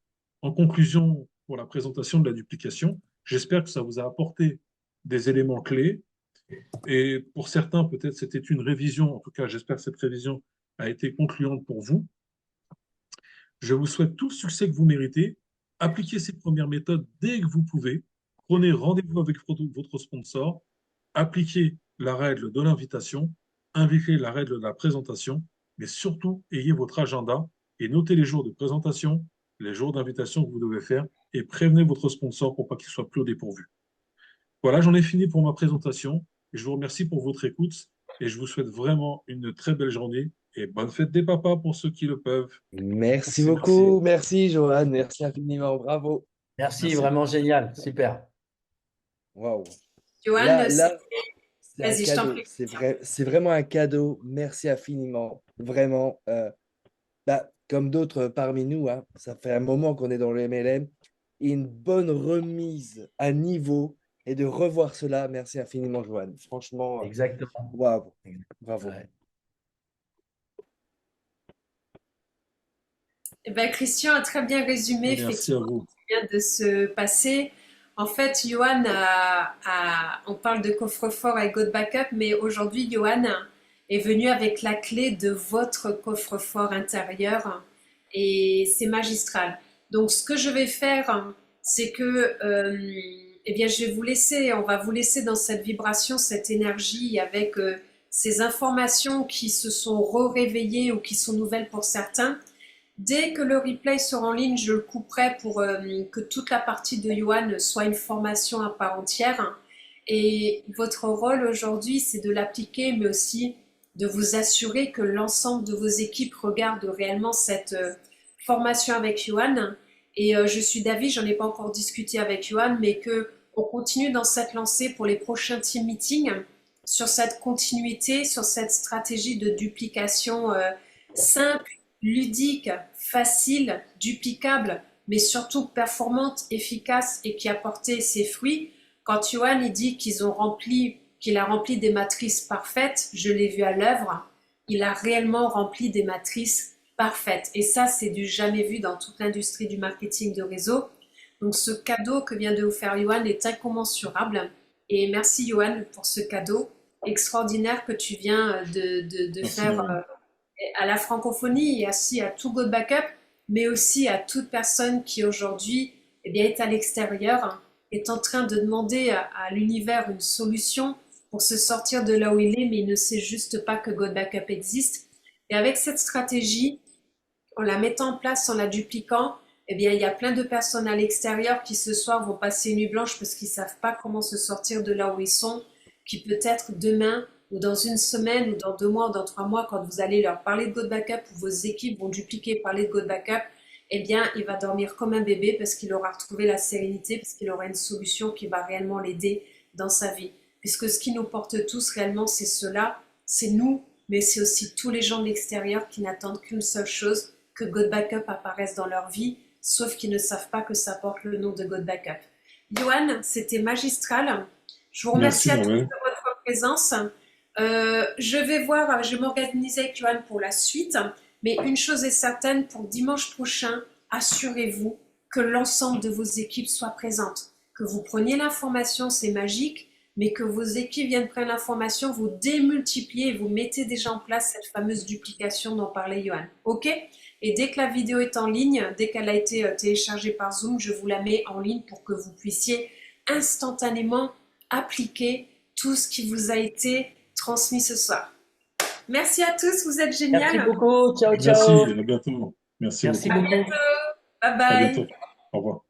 en conclusion pour la présentation de la duplication. J'espère que ça vous a apporté des éléments clés. Et pour certains, peut-être c'était une révision. En tout cas, j'espère que cette révision a été concluante pour vous. Je vous souhaite tout le succès que vous méritez. Appliquez ces premières méthodes dès que vous pouvez. Prenez rendez-vous avec votre sponsor. Appliquez la règle de l'invitation. Appliquez la règle de la présentation. Mais surtout, ayez votre agenda et notez les jours de présentation, les jours d'invitation que vous devez faire et prévenez votre sponsor pour pas qu'il soit plus au dépourvu. Voilà, j'en ai fini pour ma présentation. Et je vous remercie pour votre écoute et je vous souhaite vraiment une très belle journée et bonne fête des papas pour ceux qui le peuvent. Merci Merci, merci. beaucoup. Merci, Johan. Merci infiniment. Bravo. Merci, Merci. vraiment génial. Super. Waouh. Johan, Là, c'est un vas-y, je t'en cadeau. prie. C'est vraiment un cadeau. Merci infiniment. Vraiment. Bah, comme d'autres parmi nous, hein, ça fait un moment qu'on est dans le MLM. Et une bonne remise à niveau et de revoir cela. Merci infiniment, Johan. Franchement, Exactement. waouh. Bravo. Ouais. Eh ben, Christian a très bien résumé Merci à effectivement vous. ce qui vient de se passer. En fait, Johan on parle de coffre-fort avec Good Backup, mais aujourd'hui, Johan est venu avec la clé de votre coffre-fort intérieur et c'est magistral. Donc, ce que je vais faire, c'est que eh bien, on va vous laisser dans cette vibration, cette énergie avec ces informations qui se sont réveillées ou qui sont nouvelles pour certains. Dès que le replay sera en ligne, je le couperai pour que toute la partie de Yohan soit une formation à part entière. Et votre rôle aujourd'hui, c'est de l'appliquer, mais aussi de vous assurer que l'ensemble de vos équipes regardent réellement cette formation avec Yohan. Et je suis d'avis, j'en ai pas encore discuté avec Yohan, mais que on continue dans cette lancée pour les prochains team meetings sur cette continuité, sur cette stratégie de duplication simple, ludique, facile, duplicable, mais surtout performante, efficace et qui a porté ses fruits. Quand Yohan il dit qu'il a rempli des matrices parfaites, je l'ai vu à l'œuvre, il a réellement rempli des matrices parfaites. Et ça, c'est du jamais vu dans toute l'industrie du marketing de réseau. Donc ce cadeau que vient de vous faire Yohan est incommensurable. Et merci Yohan pour ce cadeau extraordinaire que tu viens de faire à la francophonie et aussi à tout Go Backup, mais aussi à toute personne qui aujourd'hui est à l'extérieur, est en train de demander à l'univers une solution pour se sortir de là où il est, mais il ne sait juste pas que Go Backup existe. Et avec cette stratégie, en la mettant en place, en la dupliquant, il y a plein de personnes à l'extérieur qui ce soir vont passer une nuit blanche parce qu'ils ne savent pas comment se sortir de là où ils sont, qui peut-être demain ou dans une semaine ou dans 2 mois ou dans 3 mois, quand vous allez leur parler de Go Backup ou vos équipes vont dupliquer et parler de Go Backup, il va dormir comme un bébé parce qu'il aura retrouvé la sérénité, parce qu'il aura une solution qui va réellement l'aider dans sa vie. Puisque ce qui nous porte tous réellement, c'est cela, c'est nous, mais c'est aussi tous les gens de l'extérieur qui n'attendent qu'une seule chose, que Go Backup apparaisse dans leur vie, sauf qu'ils ne savent pas que ça porte le nom de Go Backup. Yohan, c'était magistral. Je vous remercie à tous de votre présence. Je vais m'organiser avec Yohan pour la suite, mais une chose est certaine, pour dimanche prochain, assurez-vous que l'ensemble de vos équipes soient présentes. Que vous preniez l'information, c'est magique, mais que vos équipes viennent prendre l'information, vous démultipliez et vous mettez déjà en place cette fameuse duplication dont parlait Yohan. OK ? Et dès que la vidéo est en ligne, dès qu'elle a été téléchargée par Zoom, je vous la mets en ligne pour que vous puissiez instantanément appliquer tout ce qui vous a été transmis ce soir. Merci à tous, vous êtes géniaux. Merci beaucoup, ciao, Merci, ciao. à bientôt. Merci beaucoup. Beaucoup. Bye bye. À bientôt. Au revoir.